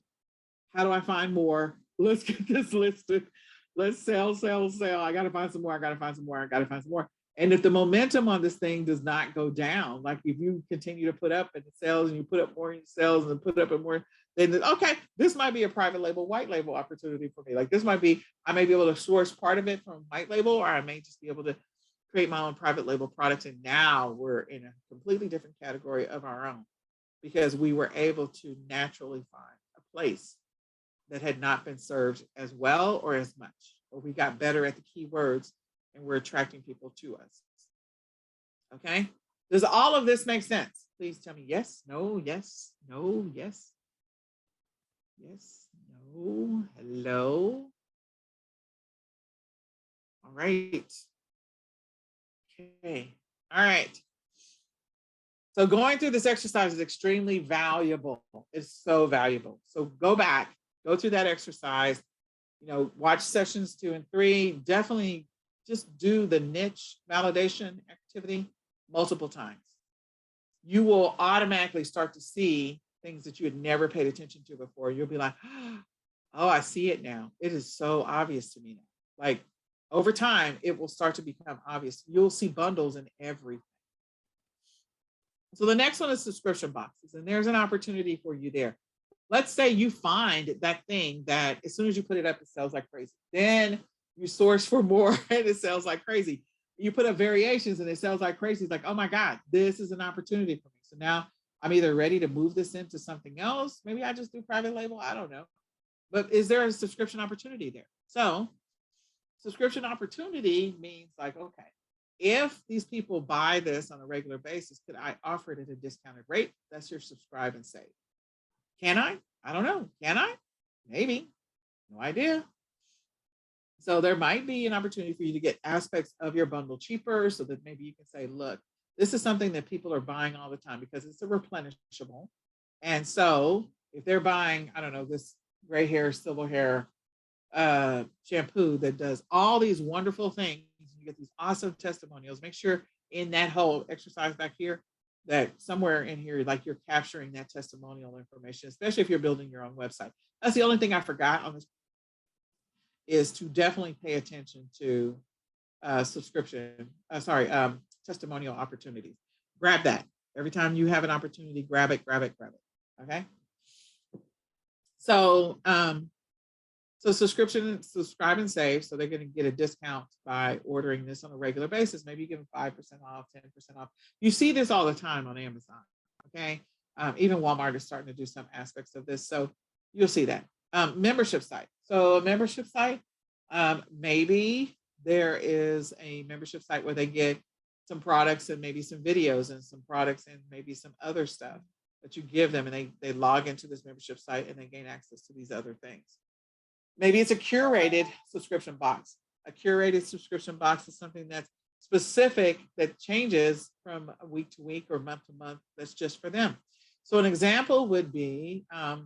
How do I find more? Let's get this listed. Let's sell. I got to find some more. I got to find some more. And if the momentum on this thing does not go down, like if you continue to put up and it sells and you put up more sales and put up and more, then okay, this might be a private label, white label opportunity for me. Like this might be, I may be able to source part of it from white label, or I may just be able to create my own private label products. And now we're in a completely different category of our own because we were able to naturally find a place that had not been served as well or as much, or we got better at the keywords and we're attracting people to us. Okay. Does all of this make sense? Please tell me yes, no, yes, no, yes. Yes, no, hello. All right. Okay. All right. So going through this exercise is extremely valuable. It's so valuable. So go back, go through that exercise, watch sessions 2 and 3. Definitely just do the niche validation activity multiple times. You will automatically start to see things that you had never paid attention to before. You'll be like, oh, I see it now. It is so obvious to me now. Like over time, it will start to become obvious. You'll see bundles in everything. So the next one is subscription boxes, and there's an opportunity for you there. Let's say you find that thing that as soon as you put it up, it sells like crazy. Then you source for more and it sells like crazy. You put up variations and it sells like crazy. It's like, oh my God, this is an opportunity for me. So now I'm either ready to move this into something else. Maybe I just do private label. I don't know. But is there a subscription opportunity there? So subscription opportunity means like, okay, if these people buy this on a regular basis, could I offer it at a discounted rate? That's your subscribe and save. Can I? I don't know. Can I? Maybe. No idea. So there might be an opportunity for you to get aspects of your bundle cheaper so that maybe you can say, look, this is something that people are buying all the time because it's a replenishable. And so if they're buying, I don't know, this gray hair, silver hair shampoo that does all these wonderful things, you get these awesome testimonials, make sure in that whole exercise back here that somewhere in here, like you're capturing that testimonial information, especially if you're building your own website. That's the only thing I forgot on this, is to definitely pay attention to testimonial opportunities. Grab that. Every time you have an opportunity, grab it, grab it, grab it. Okay. So, subscribe and save. So they're going to get a discount by ordering this on a regular basis. Maybe you give them 5% off, 10% off. You see this all the time on Amazon. Okay. Even Walmart is starting to do some aspects of this. So you'll see that. Membership site. So a membership site, maybe there is a membership site where they get some products and maybe some videos and some products and maybe some other stuff that you give them, and they log into this membership site and they gain access to these other things. Maybe it's a curated subscription box. A curated subscription box is something that's specific, that changes from week to week or month to month. That's just for them. So an example would be, I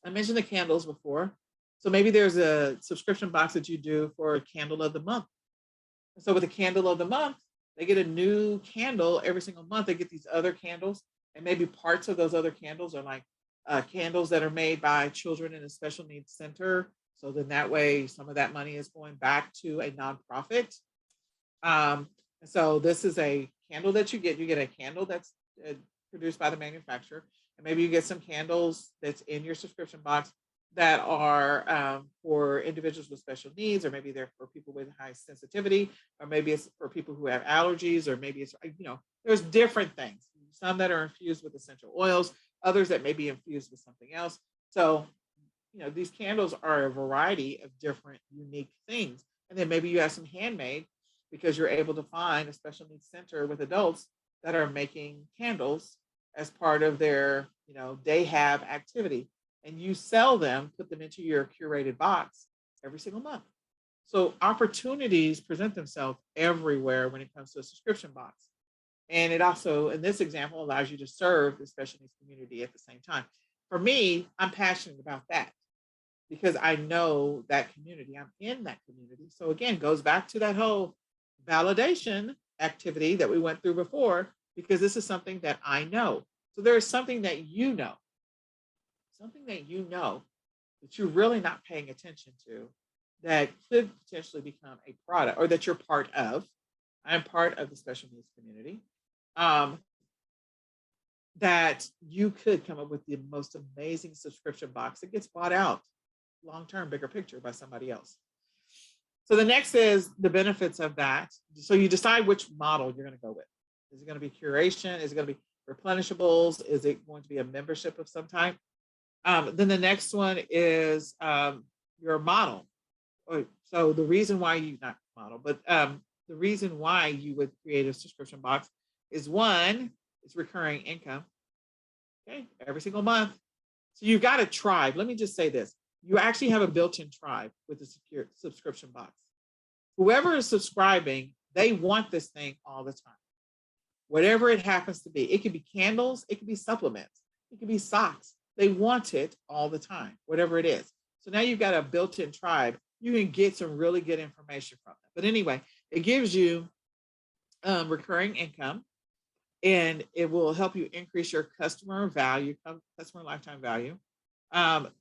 mentioned the candles before. So maybe there's a subscription box that you do for a candle of the month. And so with a candle of the month, they get a new candle every single month. They get these other candles, and maybe parts of those other candles are like candles that are made by children in a special needs center. So then that way, some of that money is going back to a nonprofit. And so this is a candle that you get. You get a candle that's produced by the manufacturer, and maybe you get some candles that's in your subscription box that are for individuals with special needs, or maybe they're for people with high sensitivity, or maybe it's for people who have allergies, or maybe it's, there's different things. Some that are infused with essential oils, others that may be infused with something else. So, these candles are a variety of different unique things. And then maybe you have some handmade because you're able to find a special needs center with adults that are making candles as part of their, day have activity. And you sell them, put them into your curated box every single month. So opportunities present themselves everywhere when it comes to a subscription box. And it also, in this example, allows you to serve the special needs community at the same time. For me, I'm passionate about that because I know that community. I'm in that community. So again, goes back to that whole validation activity that we went through before, because this is something that I know. So there is something that that you're really not paying attention to that could potentially become a product, or that you're part of. I'm part of the special needs community. That you could come up with the most amazing subscription box that gets bought out long-term, bigger picture, by somebody else. So the next is the benefits of that. So you decide which model you're going to go with. Is it going to be curation? Is it going to be replenishables? Is it going to be a membership of some type? Then the next one is your model. So the reason why not model, but the reason why you would create a subscription box is, one, it's recurring income. Okay, every single month. So you've got a tribe. Let me just say this. You actually have a built-in tribe with the secure subscription box. Whoever is subscribing, they want this thing all the time. Whatever it happens to be. It could be candles, it could be supplements, it could be socks. They want it all the time, whatever it is. So now you've got a built-in tribe. You can get some really good information from them. But anyway, it gives you recurring income, and it will help you increase your customer value, customer lifetime value.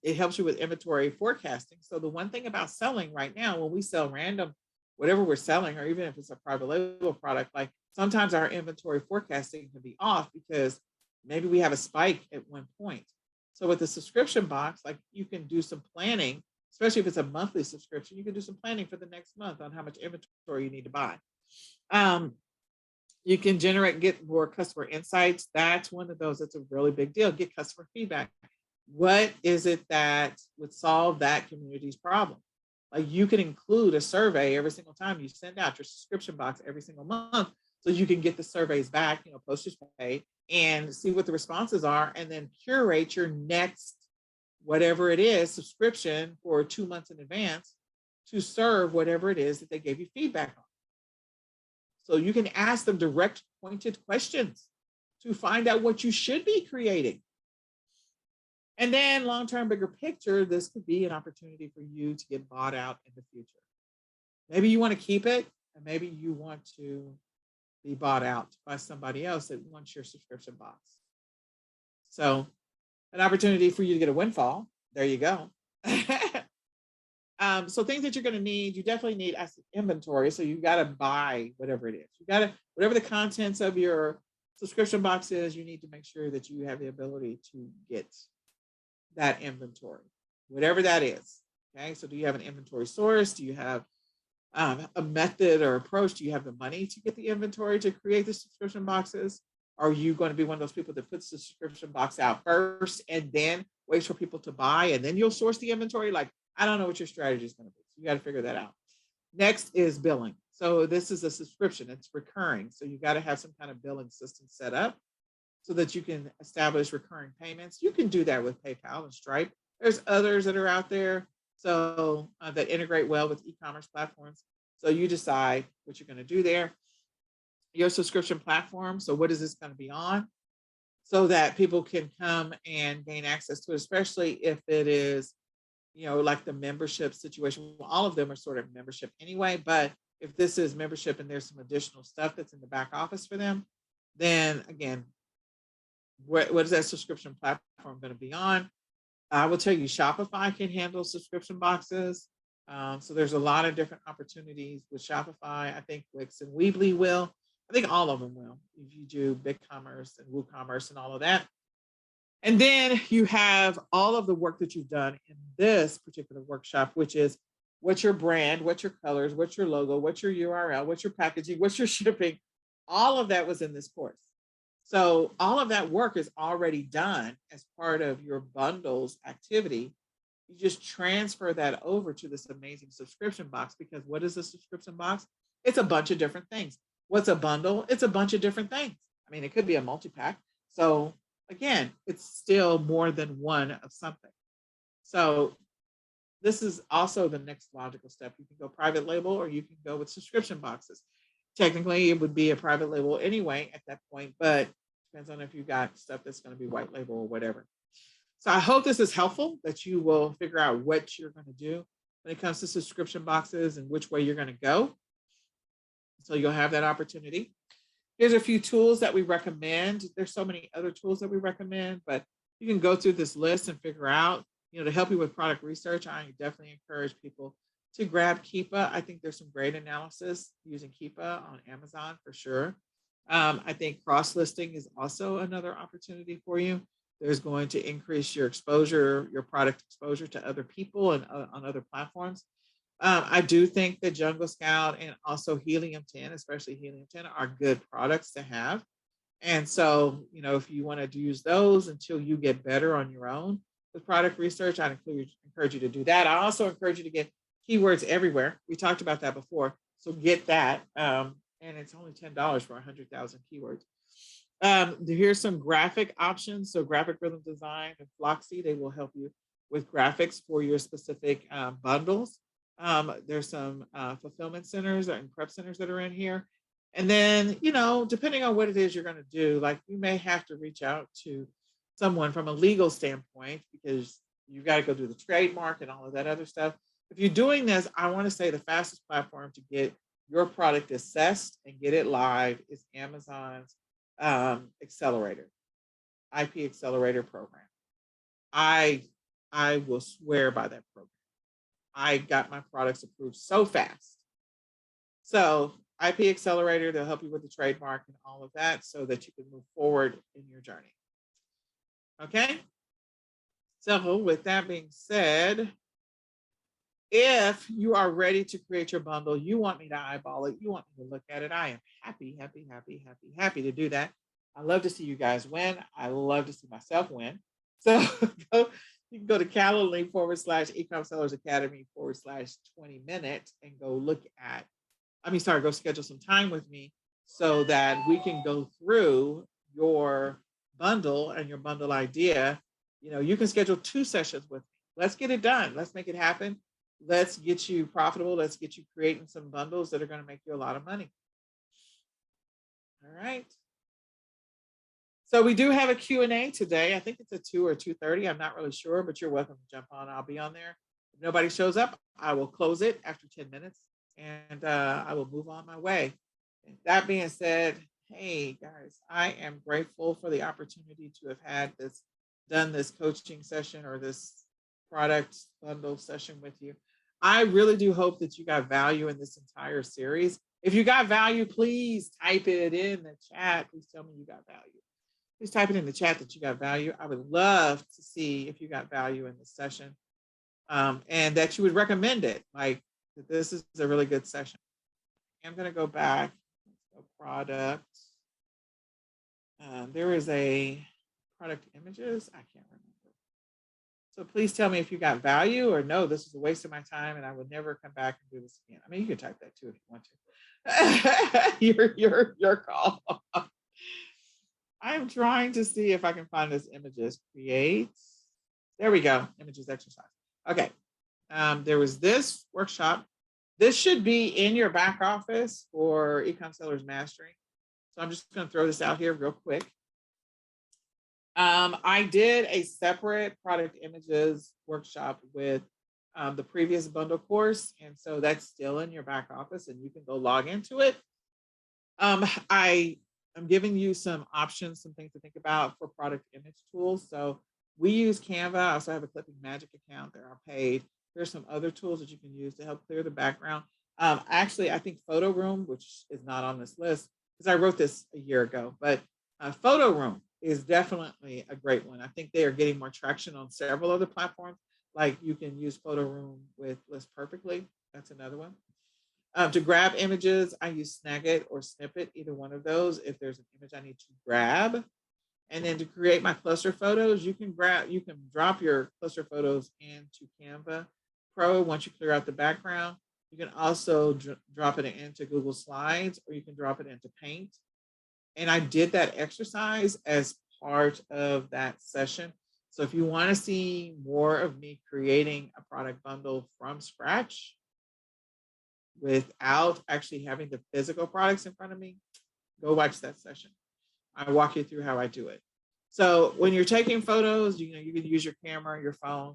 It helps you with inventory forecasting. So the one thing about selling right now, when we sell random, whatever we're selling, or even if it's a private label product, like sometimes our inventory forecasting can be off because maybe we have a spike at one point. So with the subscription box, like you can do some planning, especially if it's a monthly subscription, you can do some planning for the next month on how much inventory you need to buy. You can get more customer insights. That's one of those that's a really big deal. Get customer feedback. What is it that would solve that community's problem? Like you can include a survey every single time you send out your subscription box every single month, so you can get the surveys back, postage paid, and see what the responses are, and then curate your next, whatever it is, subscription for 2 months in advance to serve whatever it is that they gave you feedback on. So you can ask them direct, pointed questions to find out what you should be creating. And then long-term, bigger picture, this could be an opportunity for you to get bought out in the future. Maybe you want to keep it, and maybe you want to be bought out by somebody else that wants your subscription box. So an opportunity for you to get a windfall. There you go. So things that you're going to need, you definitely need inventory. So you got to buy whatever it is. You got to, whatever the contents of your subscription box is, you need to make sure that you have the ability to get that inventory, whatever that is. Okay. So do you have an inventory source? Do you have a method or approach? Do you have the money to get the inventory to create the subscription boxes? Are you going to be one of those people that puts the subscription box out first and then waits for people to buy and then you'll source the inventory? Like, I don't know what your strategy is going to be. So you got to figure that out. Next is billing. So this is a subscription. It's recurring. So you got to have some kind of billing system set up so that you can establish recurring payments. You can do that with PayPal and Stripe. There's others that are out there so that integrate well with e-commerce platforms. So you decide what you're going to do there. Your subscription platform. So what is this going to be on? So that people can come and gain access to it, especially if it is, you know, like the membership situation. Well, all of them are sort of membership anyway, but if this is membership and there's some additional stuff that's in the back office for them, then again, what is that subscription platform going to be on? I will tell you, Shopify can handle subscription boxes. So there's a lot of different opportunities with Shopify. I think Wix and Weebly will. I think all of them will, if you do BigCommerce and WooCommerce and all of that. And then you have all of the work that you've done in this particular workshop, which is what's your brand, what's your colors, what's your logo, what's your URL, what's your packaging, what's your shipping. All of that was in this course. So all of that work is already done as part of your bundles activity. You just transfer that over to this amazing subscription box, because what is a subscription box? It's a bunch of different things. What's a bundle? It's a bunch of different things. I mean, it could be a multi-pack. So again, it's still more than one of something. So this is also the next logical step. You can go private label or you can go with subscription boxes. Technically, it would be a private label anyway at that point, but depends on if you got stuff that's going to be white label or whatever. So I hope this is helpful, that you will figure out what you're going to do when it comes to subscription boxes and which way you're going to go. So you'll have that opportunity. Here's a few tools that we recommend. There's so many other tools that we recommend, but you can go through this list and figure out, you know, to help you with product research. I definitely encourage people to grab Keepa. I think there's some great analysis using Keepa on Amazon for sure. I think cross-listing is also another opportunity for you. There's going to increase your exposure, your product exposure to other people and on other platforms. I do think that Jungle Scout and also Helium 10, especially Helium 10, are good products to have. And so, you know, if you want to use those until you get better on your own with product research, I'd encourage you to do that. I also encourage you to get keywords everywhere. We talked about that before. So get that. And it's only $10 for 100,000 keywords. Here's some graphic options. So Graphic Rhythm Design and Floxy, they will help you with graphics for your specific bundles. There's some fulfillment centers and prep centers that are in here. And then, you know, depending on what it is you're going to do, like you may have to reach out to someone from a legal standpoint, because you've got to go do the trademark and all of that other stuff. If you're doing this, I want to say the fastest platform to get your product assessed and get it live is Amazon's accelerator, IP accelerator program. I will swear by that program. I got my products approved so fast. So IP accelerator, they'll help you with the trademark and all of that so that you can move forward in your journey. Okay. So with that being said, if you are ready to create your bundle, you want me to eyeball it, you want me to look at it, I am happy to do that. I love to see you guys win. I love to see myself win. So you can go to Calendly/eCom Sellers Academy /20 minutes and go go schedule some time with me so that we can go through your bundle and your bundle idea. You know, you can schedule 2 sessions with me. Let's get it done. Let's make it happen. let's get you profitable. Let's get you creating some bundles that are going to make you a lot of money. All right. So we do have a Q&A today. I think it's at 2 or 2:30. I'm not really sure, but you're welcome to jump on. I'll be on there. If nobody shows up, I will close it after 10 minutes and I will move on my way. And that being said, hey guys, I am grateful for the opportunity to have done this coaching session or this product bundle session with you. I really do hope that you got value in this entire series. If you got value, please type it in the chat. Please tell me you got value. Please type it in the chat that you got value. I would love to see if you got value in this session and that you would recommend it. Like, this is a really good session. I'm going to go back. Product. There is a product images. I can't remember. So please tell me if you got value or no, this is a waste of my time and I would never come back and do this again. I mean, you can type that too if you want to. your call. I'm trying to see if I can find this images. Create. There we go. Images exercise. Okay. There was this workshop. This should be in your back office for eCom Sellers Mastery. So I'm just going to throw this out here real quick. I did a separate product images workshop with the previous bundle course. And so that's still in your back office and you can go log into it. I'm giving you some options, some things to think about for product image tools. So we use Canva. I also have a Clipping Magic account. There are paid. There's some other tools that you can use to help clear the background. Actually, I think Photo Room, which is not on this list, because I wrote this a year ago, but Photo Room is definitely a great one. I think they are getting more traction on several other platforms. Like you can use Photo Room with List Perfectly. That's another one. To grab images, I use Snagit or Snippet, either one of those. If there's an image I need to grab. And then to create my cluster photos, you can drop your cluster photos into Canva Pro once you clear out the background. You can also drop it into Google Slides, or you can drop it into Paint. And I did that exercise as part of that session. So if you want to see more of me creating a product bundle from scratch without actually having the physical products in front of me, go watch that session. I walk you through how I do it. So when you're taking photos, you can use your camera, your phone.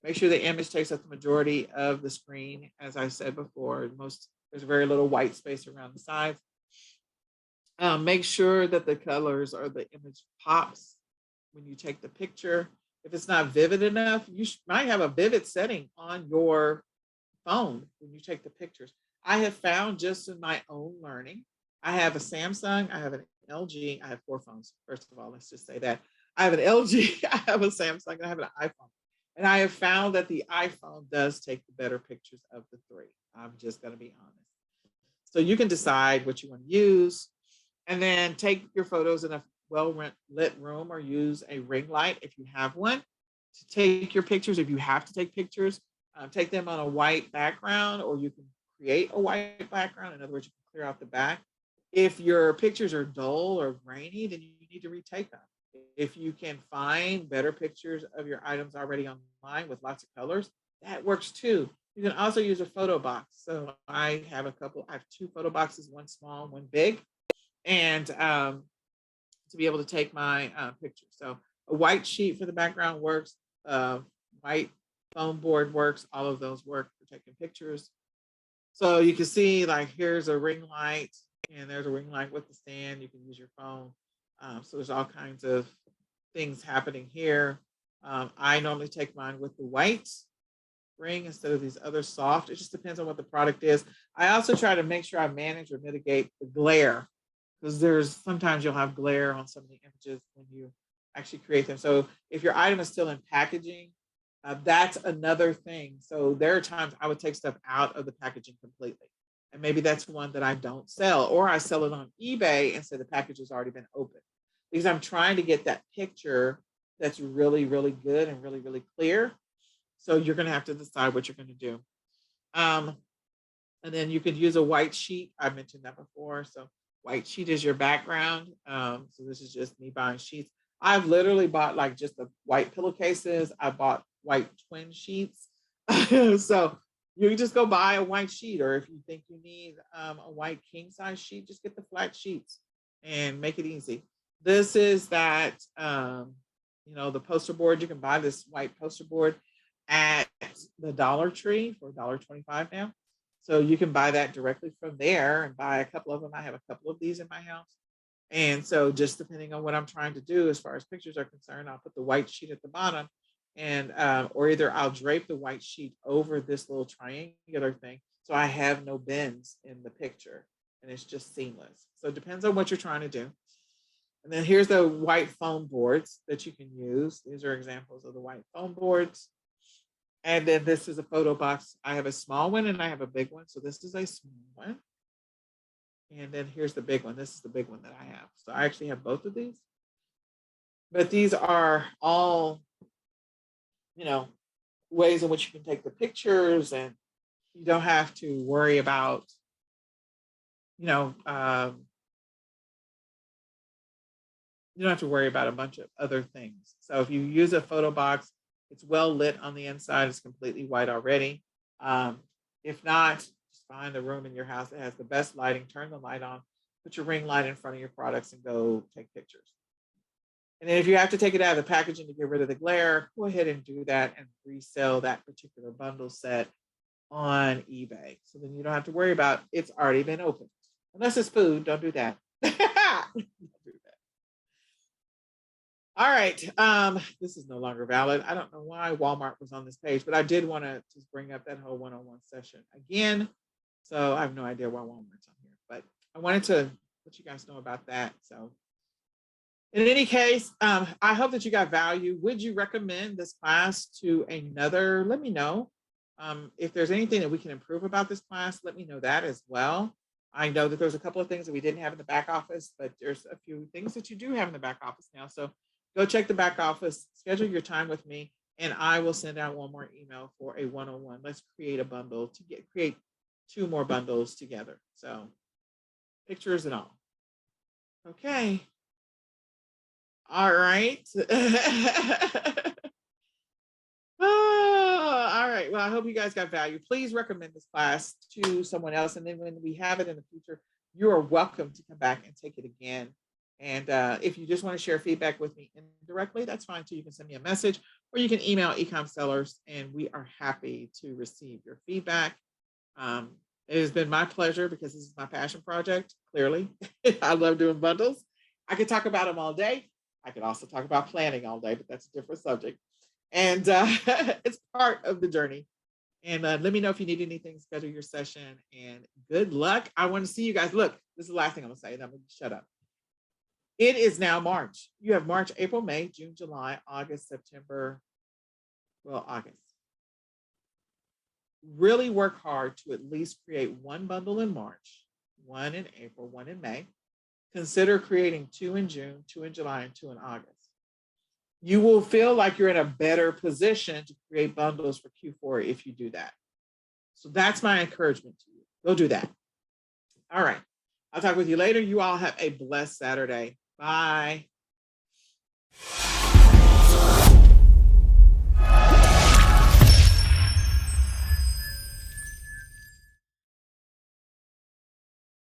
Make sure the image takes up the majority of the screen. As I said before, there's very little white space around the sides. Make sure that the colors or the image pops when you take the picture. If it's not vivid enough, you might have a vivid setting on your phone when you take the pictures. I have found just in my own learning, I have a Samsung, I have an LG, I have 4 phones. First of all, let's just say that. I have an LG, I have a Samsung, and I have an iPhone. And I have found that the iPhone does take the better pictures of the 3. I'm just going to be honest. So you can decide what you want to use and then take your photos in a well-lit room or use a ring light if you have one to take your pictures. If you have to take pictures, take them on a white background, or you can create a white background. In other words, you can clear out the back. If your pictures are dull or grainy, then you need to retake them. If you can find better pictures of your items already online with lots of colors, that works too. You can also use a photo box. So I have 2 photo boxes, one small, one big, and to be able to take my pictures. So a white sheet for the background works. White foam board works. All of those work for taking pictures. So you can see, like, here's a ring light, and there's a ring light with the stand. You can use your phone. So there's all kinds of things happening here. I normally take mine with the white ring instead of these other soft. It just depends on what the product is. I also try to make sure I manage or mitigate the glare, because sometimes you'll have glare on some of the images when you actually create them. So if your item is still in packaging, that's another thing. So there are times I would take stuff out of the packaging completely. And maybe that's one that I don't sell, or I sell it on eBay and say the package has already been opened, because I'm trying to get that picture that's really, really good and really, really clear. So you're going to have to decide what you're going to do. And then you could use a white sheet. I mentioned that before. So white sheet is your background. So this is just me buying sheets. I've literally bought like just the white pillowcases. I bought white twin sheets. So You can just go buy a white sheet, or if you think you need a white king size sheet, just get the flat sheets and make it easy. This is that, the poster board. You can buy this white poster board at the Dollar Tree for $1.25 now. So you can buy that directly from there and buy a couple of them. I have a couple of these in my house. And so just depending on what I'm trying to do as far as pictures are concerned, I'll put the white sheet at the bottom, and or either I'll drape the white sheet over this little triangular thing, so I have no bends in the picture and it's just seamless. So it depends on what you're trying to do. And then here's the white foam boards that you can use. These are examples of the white foam boards. And then this is a photo box. I have a small one and I have a big one. So this is a small one. And then here's the big one. This is the big one that I have. So I actually have both of these. But these are all, ways in which you can take the pictures, and you don't have to worry about, you don't have to worry about a bunch of other things. So if you use a photo box, it's well lit on the inside. It's completely white already. If not, just find a room in your house that has the best lighting, turn the light on, put your ring light in front of your products and go take pictures. And then if you have to take it out of the packaging to get rid of the glare, go ahead and do that and resell that particular bundle set on eBay. So then you don't have to worry about it's already been opened. Unless it's food, don't do that. Don't do that. All right. This is no longer valid. I don't know why Walmart was on this page, but I did want to just bring up that whole one-on-one session again. So I have no idea why Walmart's on here, but I wanted to let you guys know about that. So in any case, I hope that you got value. Would you recommend this class to another? Let me know. If there's anything that we can improve about this class, let me know that as well. I know that there's a couple of things that we didn't have in the back office, but there's a few things that you do have in the back office now. So go check the back office, schedule your time with me, and I will send out one more email for a one-on-one. Let's create a bundle to create 2 more bundles together. So pictures and all. Okay. All right. All right. Well, I hope you guys got value. Please recommend this class to someone else. And then when we have it in the future, you are welcome to come back and take it again. And if you just want to share feedback with me indirectly, that's fine too. You can send me a message or you can email eCom Sellers, and we are happy to receive your feedback. It has been my pleasure because this is my passion project, clearly. I love doing bundles. I could talk about them all day. I could also talk about planning all day, but that's a different subject. And it's part of the journey. And let me know if you need anything, schedule your session, and good luck. I want to see you guys. Look, this is the last thing I'm going to say, and I'm going to shut up. It is now March. You have March, April, May, June, July, August, September, August. Really work hard to at least create 1 bundle in March, 1 in April, 1 in May. Consider creating 2 in June, 2 in July, and 2 in August. You will feel like you're in a better position to create bundles for Q4 if you do that. So that's my encouragement to you. Go do that. All right. I'll talk with you later. You all have a blessed Saturday. Bye.